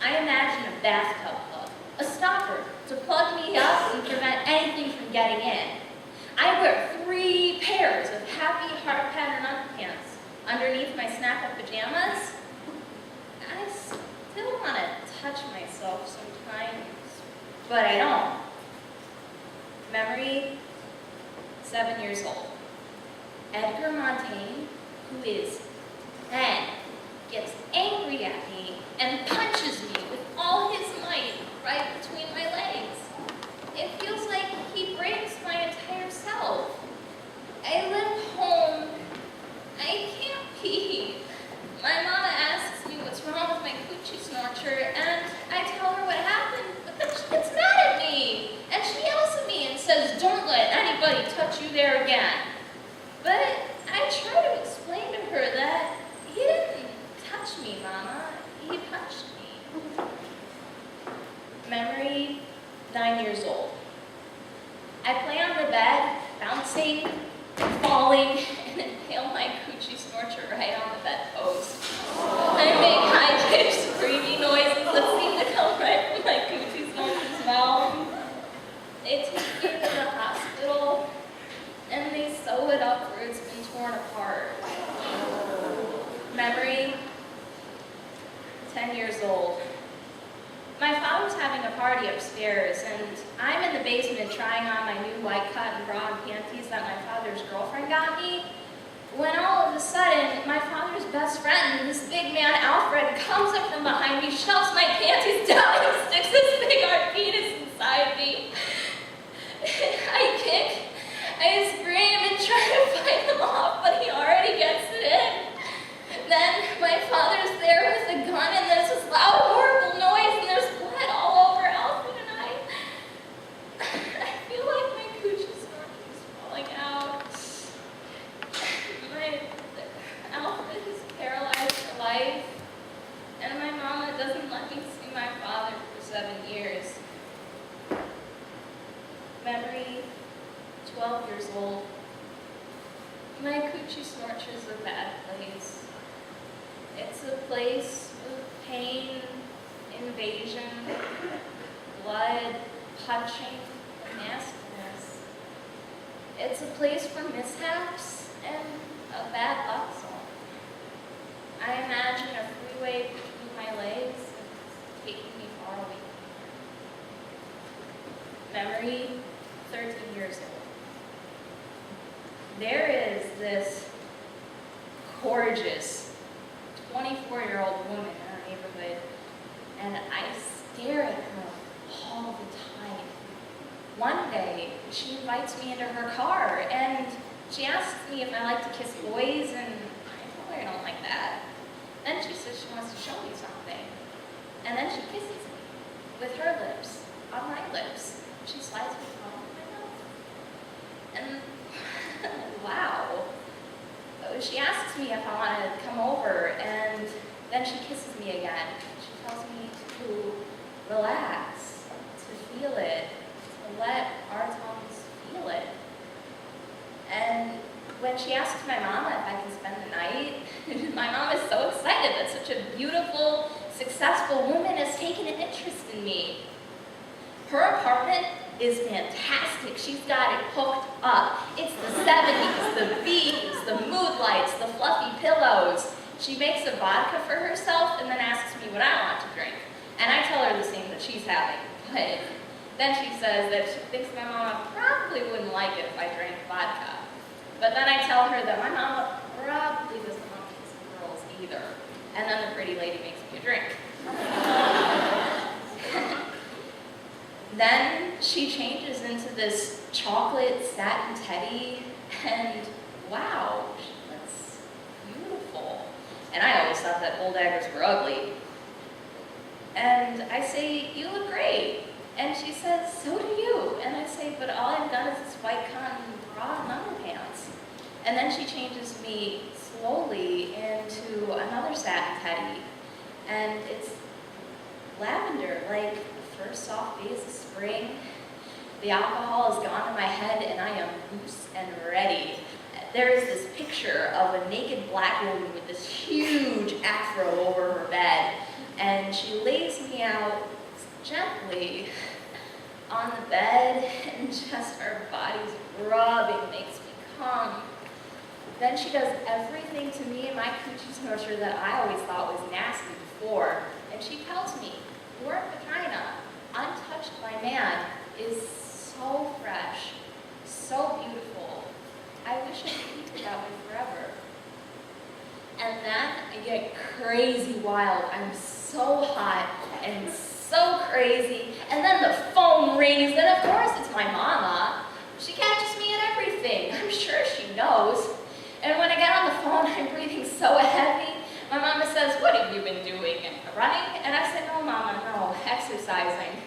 Speaker 7: I imagine a bathtub plug, a stopper to plug me up and prevent anything from getting in. I wear 3 pairs of happy heart pattern underpants underneath my snap-up pajamas. I still want to touch myself sometimes, but I don't. Memory, 7 years old. Edgar Montaigne, who is 10, gets angry at me and punches me with all his might right between my legs. It feels like he breaks my entire self. I limp home. I can't pee. My mama asks me what's wrong with my Coochie Snorcher, and I tell her what happened, but then she gets mad at me. And she yells at me and says, "Don't let anybody touch you there again." But I try to explain to her that he didn't touch me, Mama. He punched me.
Speaker 9: 10 years old. My father's having a party upstairs, and I'm in the basement trying on my new white cotton bra and panties that my father's girlfriend got me, when all of a sudden, my father's best friend, this big man Alfred, comes up from behind me, shoves my panties down, and sticks his big hard penis inside me. I kick, I scream and try to fight him off, but he already gets it in. Then my father's there with a gun, and there's this loud, horrible noise, and there's blood all over Alfred and I. I feel like my Coochie Snorcher is falling out. Alfred is paralyzed for life, and my mama doesn't let me see my father for 7 years. Memory, 12 years old. My Coochie Snorcher is a bad place. It's a place of pain, invasion, blood, punching, and nastiness. It's a place for mishaps and a bad luck zone. I imagine a freeway between my legs and taking me far away from here. Memory, 13 years old. There is this gorgeous 24-year-old woman in our neighborhood, and I stare at her all the time. One day, she invites me into her car, and she asks me if I like to kiss boys, and I tell her I don't like that. Then she says she wants to show me something. And then she kisses me with her lips on my lips. She slides me on my mouth. And wow. She asks me if I want to come over, and then she kisses me again. She tells me to relax, to feel it, to let our tongues feel it. And when she asks my mama if I can spend the night, my mom is so excited that such a beautiful, successful woman has taken an interest in me. Her apartment is fantastic. She's got it hooked up. It's the 70s, the beams, the mood lights, the fluffy pillows. She makes a vodka for herself and then asks me what I want to drink. And I tell her the same that she's having. But then she says that she thinks my mama probably wouldn't like it if I drank vodka. But then I tell her that my mama probably doesn't want to kiss girls either. And then the pretty lady makes me a drink. Then she changes into this chocolate satin teddy, and wow, she looks beautiful. And I always thought that old daggers were ugly. And I say, you look great. And she says, so do you. And I say, but all I've done is this white cotton bra and underpants. And then she changes me slowly into another satin teddy. And it's lavender, like the first soft days of spring. The alcohol is gone in my head, and I am loose and ready. There is this picture of a naked black woman with this huge afro over her bed, and she lays me out gently on the bed, and just our bodies rubbing makes me come. Then she does everything to me and my Coochie Snorcher that I always thought was nasty before, and she tells me, your vagina, untouched by man, is so fresh, so beautiful. I wish I could keep it that way forever. And then I get crazy wild. I'm so hot and so crazy. And then the phone rings, and of course it's my mama. She catches me at everything. I'm sure she knows. And when I get on the phone, I'm breathing so heavy. My mama says, what have you been doing? Running? And I said, no, mama, no, exercising.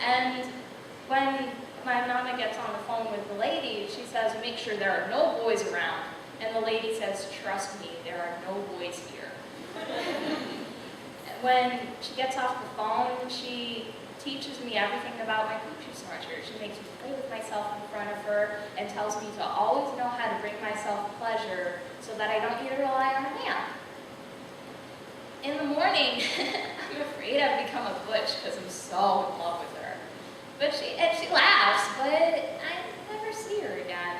Speaker 9: And when my mama gets on the phone with the lady, she says, make sure there are no boys around. And the lady says, trust me, there are no boys here. When she gets off the phone, she teaches me everything about my Coochie Snorcher. She makes me play with myself in front of her and tells me to always know how to bring myself pleasure so that I don't need to rely on a man. In the morning, I'm afraid I've become a butch because I'm so in love with her. But she laughs, but I never see her again.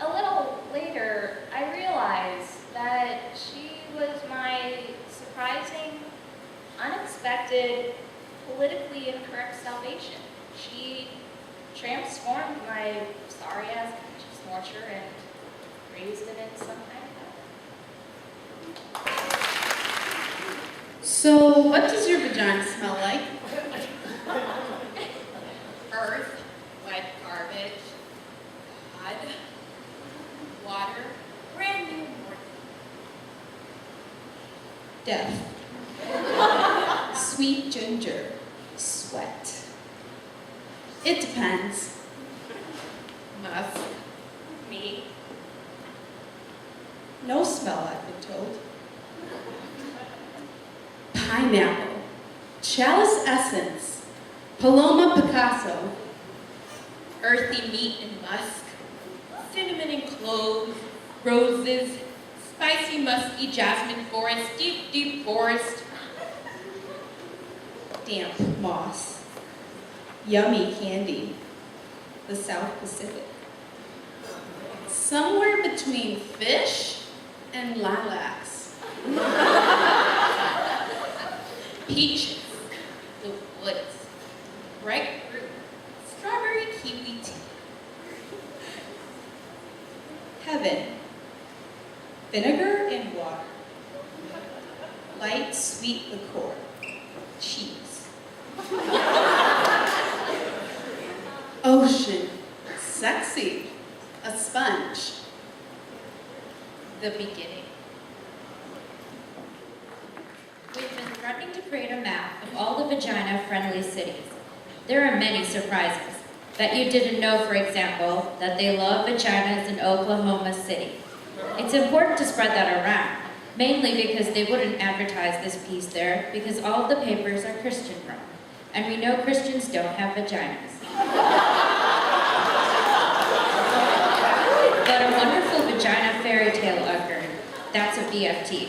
Speaker 9: A little later, I realized that she was my surprising
Speaker 4: accepted politically incorrect salvation. She transformed my sorry-ass Snorcher and raised it in some kind of heaven.
Speaker 5: So, what does your vagina smell like?
Speaker 10: Earth, like garbage, mud, water, brand new morning.
Speaker 5: Death. Sweet ginger. Sweat. It depends.
Speaker 10: Musk, me,
Speaker 1: No smell, I've been told.
Speaker 5: Pineapple. Chalice essence. Paloma Picasso.
Speaker 10: earthy meat and musk, cinnamon and cloves, roses, spicy musky jasmine forest, deep, deep forest.
Speaker 5: Damp moss. Yummy candy. The South Pacific. Somewhere between fish and lilacs.
Speaker 10: Peaches, the woods, bright fruit, strawberry kiwi tea.
Speaker 5: Heaven. Vinegar and water. Light sweet liqueur. Cheese. Ocean. Sexy. A sponge.
Speaker 10: The beginning.
Speaker 7: We've been threatening to create a map of all the vagina-friendly cities. There are many surprises. Bet you didn't know, for example, that they love vaginas in Oklahoma City. It's important to spread that around, mainly because they wouldn't advertise this piece there because all of the papers are Christian-run. And we know Christians don't have vaginas. But a wonderful vagina fairy tale occurred. That's a VFT.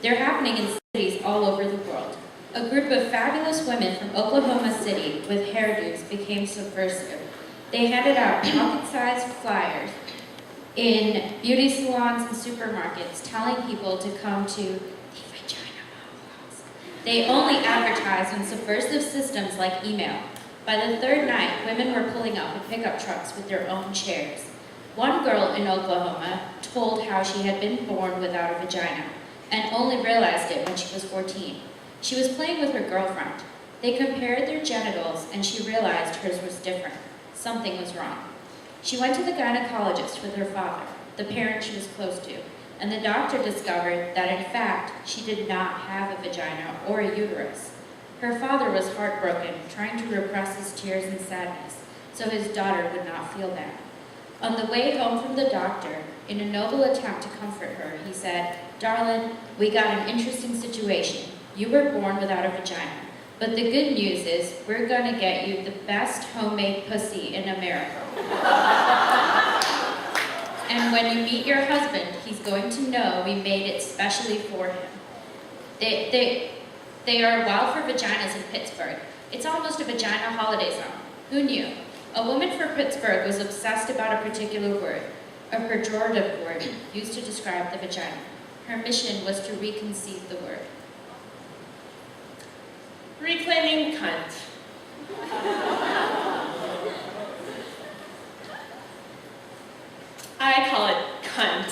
Speaker 7: They're happening in cities all over the world. A group of fabulous women from Oklahoma City with hairdos became subversive. They handed out pocket-sized flyers in beauty salons and supermarkets telling people to come to the Vagina Monologues. They only advertised on subversive systems like email. By the third night, women were pulling up in pickup trucks with their own chairs. One girl in Oklahoma told how she had been born without a vagina and only realized it when she was 14. She was playing with her girlfriend. They compared their genitals and she realized hers was different. Something was wrong. She went to the gynecologist with her father, the parent she was close to, and the doctor discovered that in fact she did not have a vagina or a uterus. Her father was heartbroken, trying to repress his tears and sadness so his daughter would not feel bad. On the way home from the doctor, in a noble attempt to comfort her, he said, "Darling, we got an interesting situation. You were born without a vagina. But the good news is we're going to get you the best homemade pussy in America. And when you meet your husband, he's going to know we made it specially for him." They are wild for vaginas in Pittsburgh. It's almost a vagina holiday zone. Who knew? A woman from Pittsburgh was obsessed about a particular word, a pejorative word used to describe the vagina. Her mission was to reconceive the word.
Speaker 6: Reclaiming cunt. I call it cunt.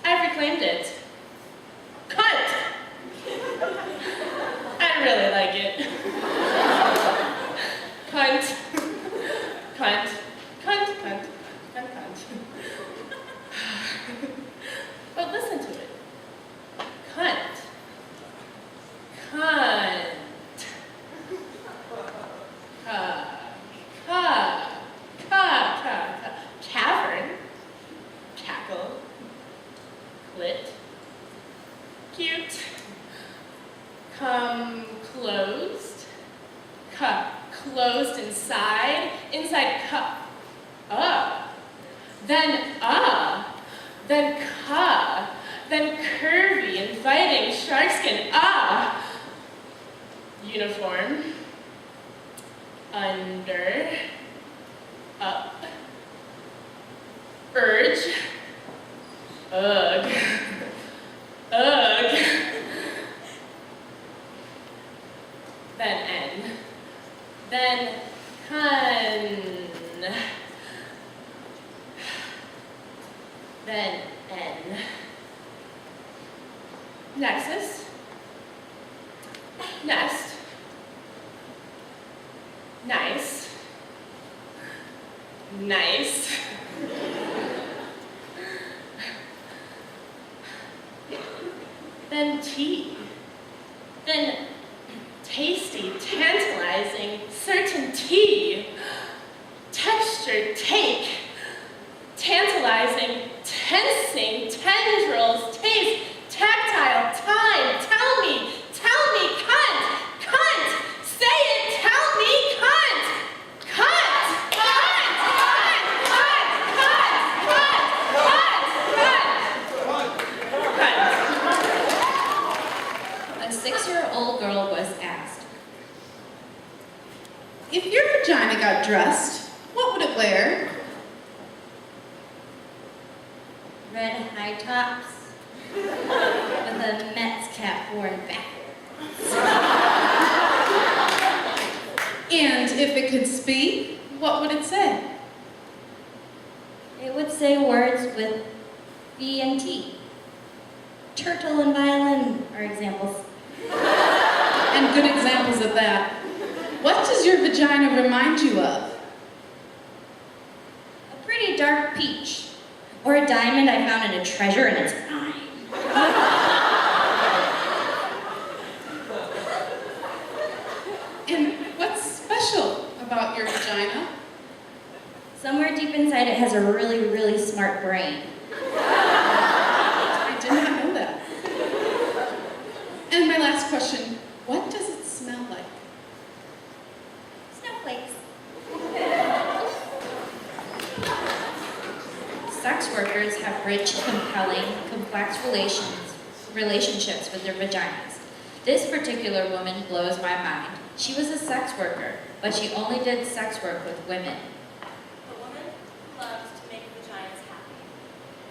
Speaker 6: I've reclaimed it. Cunt! I really like it. Cunt. Cunt. Cunt, cunt, cunt, cunt. But listen to it. Cunt. Cunt. Cavern. Cackle. Clit. Cute. Come closed. Closed inside. Inside cup. Then Then Then curvy, inviting, sharkskin. Uniform. Under. Up. Urge. Ugh. Ugh. Nest. Nice. Nice. Then tea. Then tasty, tantalizing, certain tea. Texture, take. Tantalizing, tensing, tendrils, taste, tactile, time. Tell me, cunt, cunt. Say it, tell me, cunt, cunt, cunt, cunt, cunt, cunt, cunt, cunt.
Speaker 7: A 6-year-old girl was asked,
Speaker 5: If your vagina got dressed, what would it wear?
Speaker 7: red high tops with a Mets cap worn backwards.
Speaker 5: And if it could speak, what would it say?
Speaker 7: It would say words with V and T. Turtle and violin are examples.
Speaker 5: And good examples of that. What does your vagina remind you of?
Speaker 7: A pretty dark peach. Or a diamond I found in a treasure in its eye.
Speaker 5: And what's special about your vagina?
Speaker 7: Somewhere deep inside it has a really, really smart brain.
Speaker 5: I did not know that. And my last question, what does it smell like?
Speaker 7: Snowflakes. Sex workers have rich, compelling, complex relationships with their vaginas. This particular woman blows my mind. She was a sex worker, but she only did sex work with women.
Speaker 6: The woman who loves to make vaginas happy.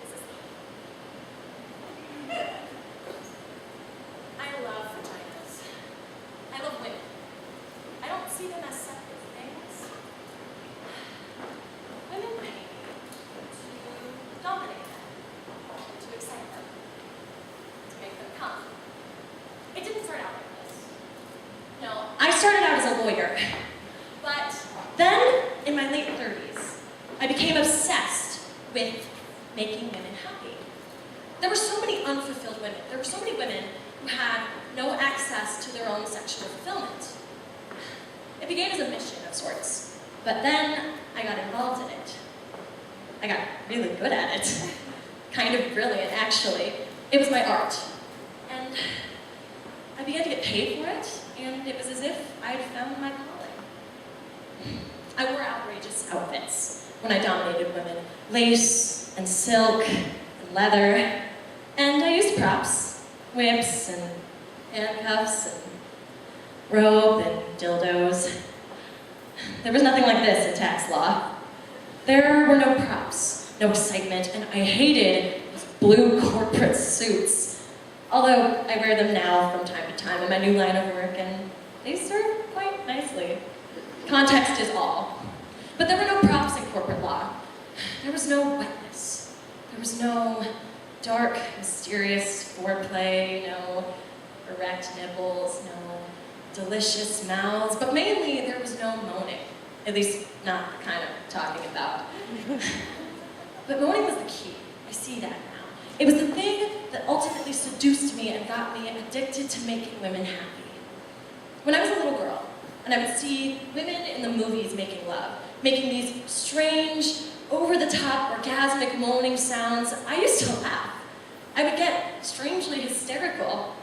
Speaker 6: This is me. I love vaginas. I love women. I don't see them as separate things. Women pay me to dominate them, to excite them, to make them come. It didn't start out like this. No, I started out as a lawyer. But then, in my late 30s, I became obsessed with making women happy. There were so many unfulfilled women. There were so many women who had no access to their own sexual fulfillment. It began as a mission of sorts, but then I got involved in it. I got really good at it. Kind of brilliant, actually. It was my art. And I began to get paid for it, and it was as if I'd found my calling. I wore outrageous outfits when I dominated women. Lace and silk and leather. And I used props. Whips and handcuffs and rope and dildos. There was nothing like this in tax law. There were no props, no excitement, and I hated those blue corporate suits. Although I wear them now from time to time in my new line of work, and they serve quite nicely. Context is all. But there were no props in corporate law. There was no wetness. There was no dark, mysterious foreplay, no erect nipples, no delicious mouths, but mainly there was no moaning. At least not the kind I'm talking about. But moaning was the key. I see that now. It was the thing that ultimately seduced me and got me addicted to making women happy. When I was a little girl, and I would see women in the movies making love, making these strange, over-the-top, orgasmic moaning sounds, I used to laugh. I would get strangely hysterical.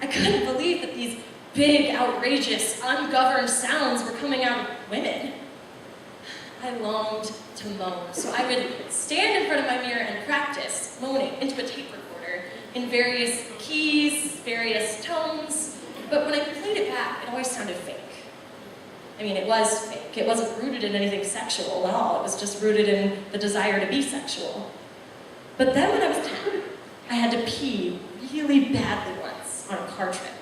Speaker 6: I couldn't believe that these big, outrageous, ungoverned sounds were coming out of women. I longed to moan, so I would stand in front of my mirror and practice moaning into a tape recorder in various keys, various tones, but when I played it back, it always sounded fake. I mean, it was fake. It wasn't rooted in anything sexual at all. It was just rooted in the desire to be sexual. But then when I was 10, I had to pee really badly once on a car trip.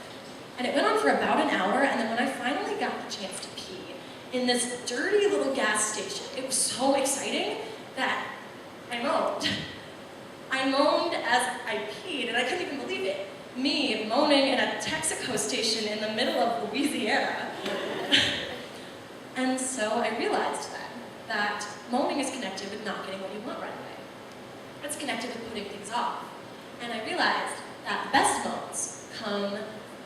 Speaker 6: And it went on for about an hour, and then when I finally got the chance to pee in this dirty little gas station, it was so exciting that I moaned. I moaned as I peed, and I couldn't even believe it. me moaning in a Texaco station in the middle of Louisiana. And so I realized then that moaning is connected with not getting what you want right away. It's connected with putting things off. And I realized that the best moans come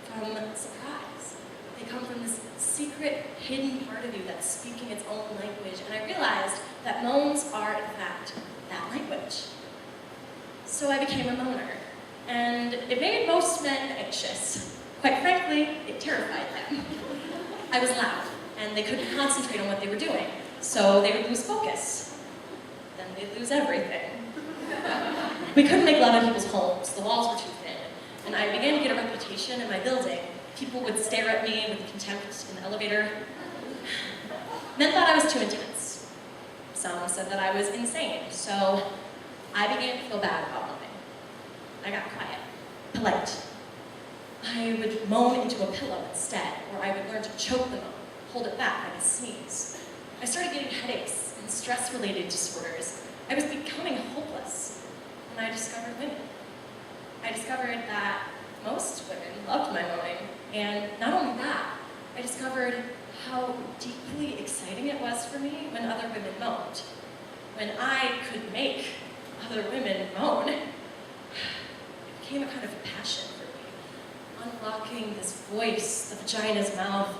Speaker 6: from surprise. They come from this secret, hidden part of you that's speaking its own language. And I realized that moans are, in fact, that language. So I became a moaner. And it made most men anxious. Quite frankly, it terrified them. I was loud, and they couldn't concentrate on what they were doing, so they would lose focus. Then they'd lose everything. We couldn't make love in people's homes, the walls were too thin, and I began to get a reputation in my building. People would stare at me with contempt in the elevator. Men thought I was too intense. Some said that I was insane, so I began to feel bad about moaning. I got quiet, polite. I would moan into a pillow instead, or I would learn to choke the moan, hold it back like a sneeze. I started getting headaches and stress-related disorders. I was becoming hopeless, and I discovered women. I discovered that most women loved my moaning, and not only that, I discovered how deeply exciting it was for me when other women moaned. When I could make other women moan, it became a kind of passion for me. Unlocking this voice, the vagina's mouth,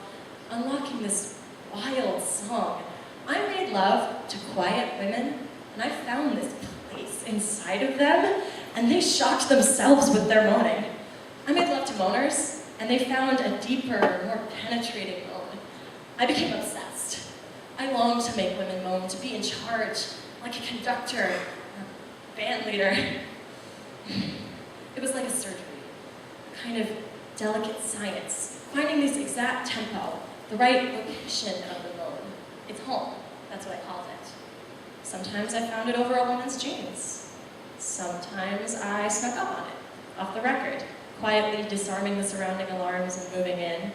Speaker 6: unlocking this wild song. I made love to quiet women, and I found this place inside of them, and they shocked themselves with their moaning. I made love to moaners, and they found a deeper, more penetrating moan. I became obsessed. I longed to make women moan, to be in charge, like a conductor or band leader. It was like a surgery, a kind of delicate science, finding this exact tempo, the right location of the moan. It's home, that's what I called it. Sometimes I found it over a woman's jeans. Sometimes I snuck up on it, off the record, quietly disarming the surrounding alarms and moving in.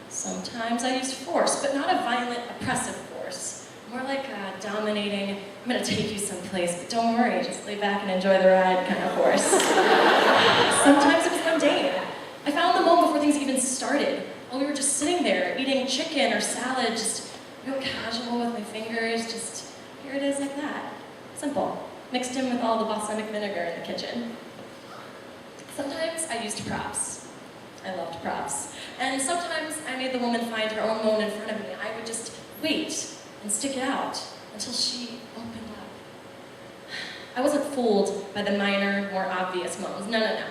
Speaker 6: Sometimes I used force, but not a violent, oppressive force. More like a dominating, I'm gonna take you someplace, but don't worry, just lay back and enjoy the ride kind of force. Sometimes it was mundane. I found the moan before things even started. While we were just sitting there, eating chicken or salad, just real casual with my fingers, just here it is like that. Simple. Mixed in with all the balsamic vinegar in the kitchen. Sometimes I used props. I loved props. And sometimes I made the woman find her own moan in front of me. I would just wait and stick it out until she opened up. I wasn't fooled by the minor, more obvious moans. No, no, no.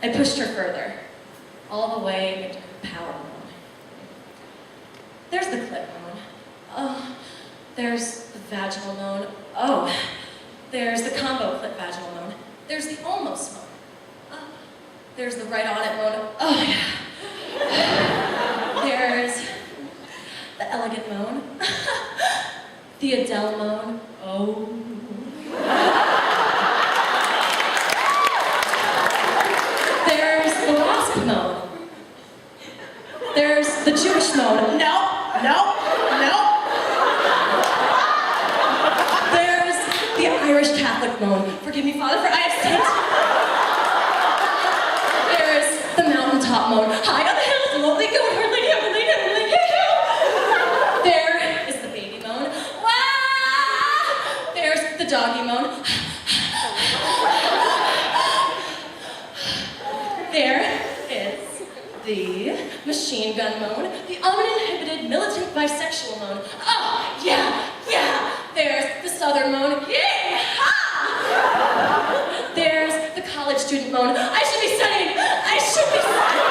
Speaker 6: I pushed her further, all the way into her power moan. There's the clit moan. Oh, there's the vaginal moan. Oh, there's the combo clit vaginal moan. There's the almost moan. Oh, there's the right on it moan. Oh, yeah. There's the elegant moan. The Adele moan. Oh. There's the wasp moan. There's the Jewish moan. No, no, no. There's the Irish Catholic moan. Forgive me, Father, for I have sinned. There's the mountaintop moan. High on the hills, the lonely goat, hurling, hurling, hurling, hurling. There is the baby moan. Wah! There's the doggy moan. There is the machine gun moan, the uninhibited militant bisexual moan. Oh, yeah, yeah. There's the southern moan. Yeah! There's the college student moan. I should be studying. I should be studying.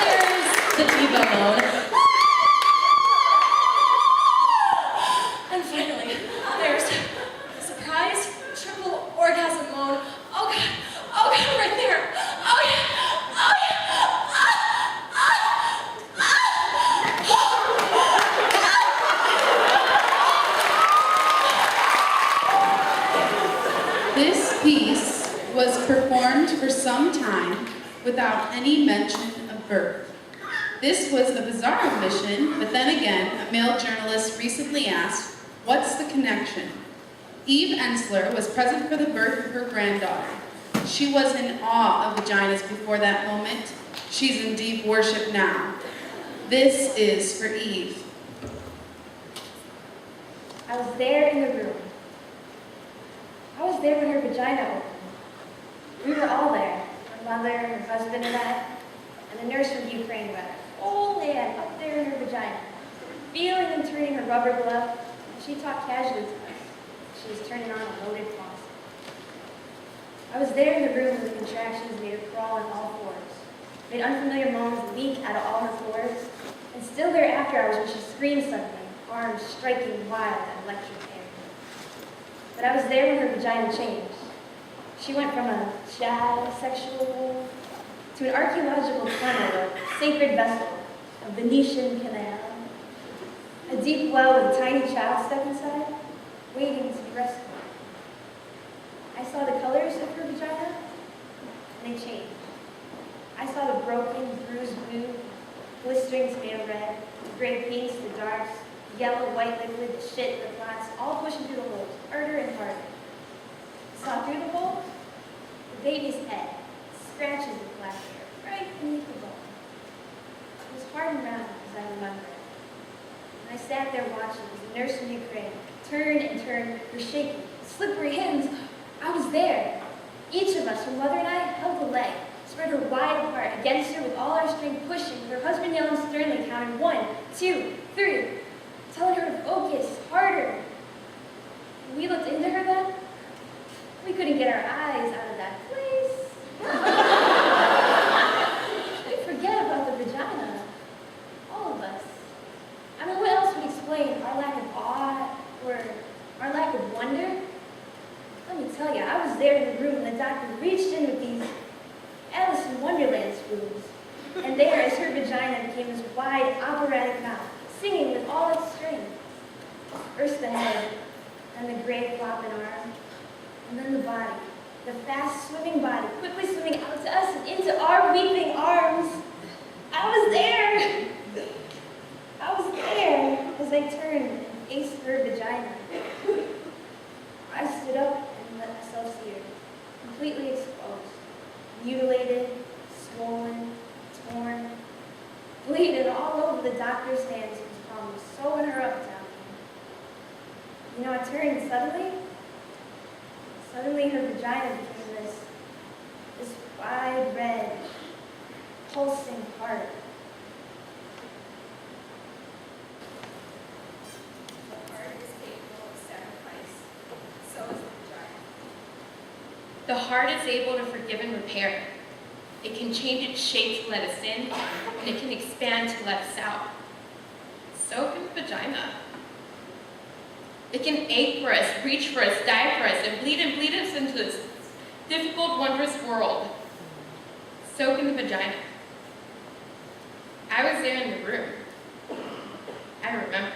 Speaker 6: There's the diva moan. And finally, there's the surprise triple orgasm moan. Oh God, right there. Oh yeah, oh yeah.
Speaker 5: This piece was performed for some time without any mention of birth. This was a bizarre omission, but then again, a male journalist recently asked, "What's the connection?" Eve Ensler was present for the birth of her granddaughter. She was in awe of vaginas before that moment. She's in deep worship now. This is for Eve.
Speaker 6: I was there in the room. I was there when her vagina opened. We were all there. Her mother, her husband, and I, and a nurse from Ukraine with her. Whole hand up there in her vagina, feeling and turning her rubber glove. And she talked casually to us. She was turning on a loaded faucet. I was there in the room when the contractions made her crawl on all fours, made unfamiliar moans leak out of all her pores, and still there after hours when she screamed suddenly, arms striking wild and electric air. But I was there when her vagina changed. She went from a shy sexual wound to an archaeological tunnel, a sacred vessel, a Venetian canal, a deep well with a tiny child stuck inside, waiting to be rescued. I saw the colors of her vagina, and they changed. I saw the broken, bruised blue, blistering tomato red, the gray pinks, the darks, the yellow, white liquid, the shit, the clots, all pushing through the holes, harder and harder. I saw through the hole the baby's head, scratches of black hair, right beneath the bone. It was hard and round, as I remember it. And I sat there watching as the nurse from Ukraine turned and turned, her shaky, slippery hands. I was there. Each of us, her mother and I, held the leg, spread her wide apart against her with all our strength pushing, with her husband yelling sternly, counting 1, 2, 3, telling her to focus, harder. When we looked into her then, we couldn't get our eyes out of that place. We forget about the vagina. All of us. I mean, what else would explain our lack of awe or our lack of wonder? Let me tell you, I was there in the room when the doctor reached in with these Alice in Wonderland spoons. And there, as her vagina became this wide, operatic mouth, singing with all its strength. First the head, then the gray flopping arm, and then the body, the fast-swimming body, quickly swimming out to us and into our weeping arms. I was there. I was there as I turned and faced her vagina. I stood up and let myself see her, completely exposed, mutilated, swollen, torn, bleeding all over the doctor's hands whose palm was sewing her up down here. You know, I turned and suddenly her vagina became this wide red, pulsing heart.
Speaker 11: The heart is capable of sacrifice. So is the vagina.
Speaker 7: The heart is able to forgive and repair. It can change its shape to let us in, and it can expand to let us out. So can the vagina. It can ache for us, reach for us, die for us, and bleed us into this difficult, wondrous world. So can the vagina. I was there in the room. I remember.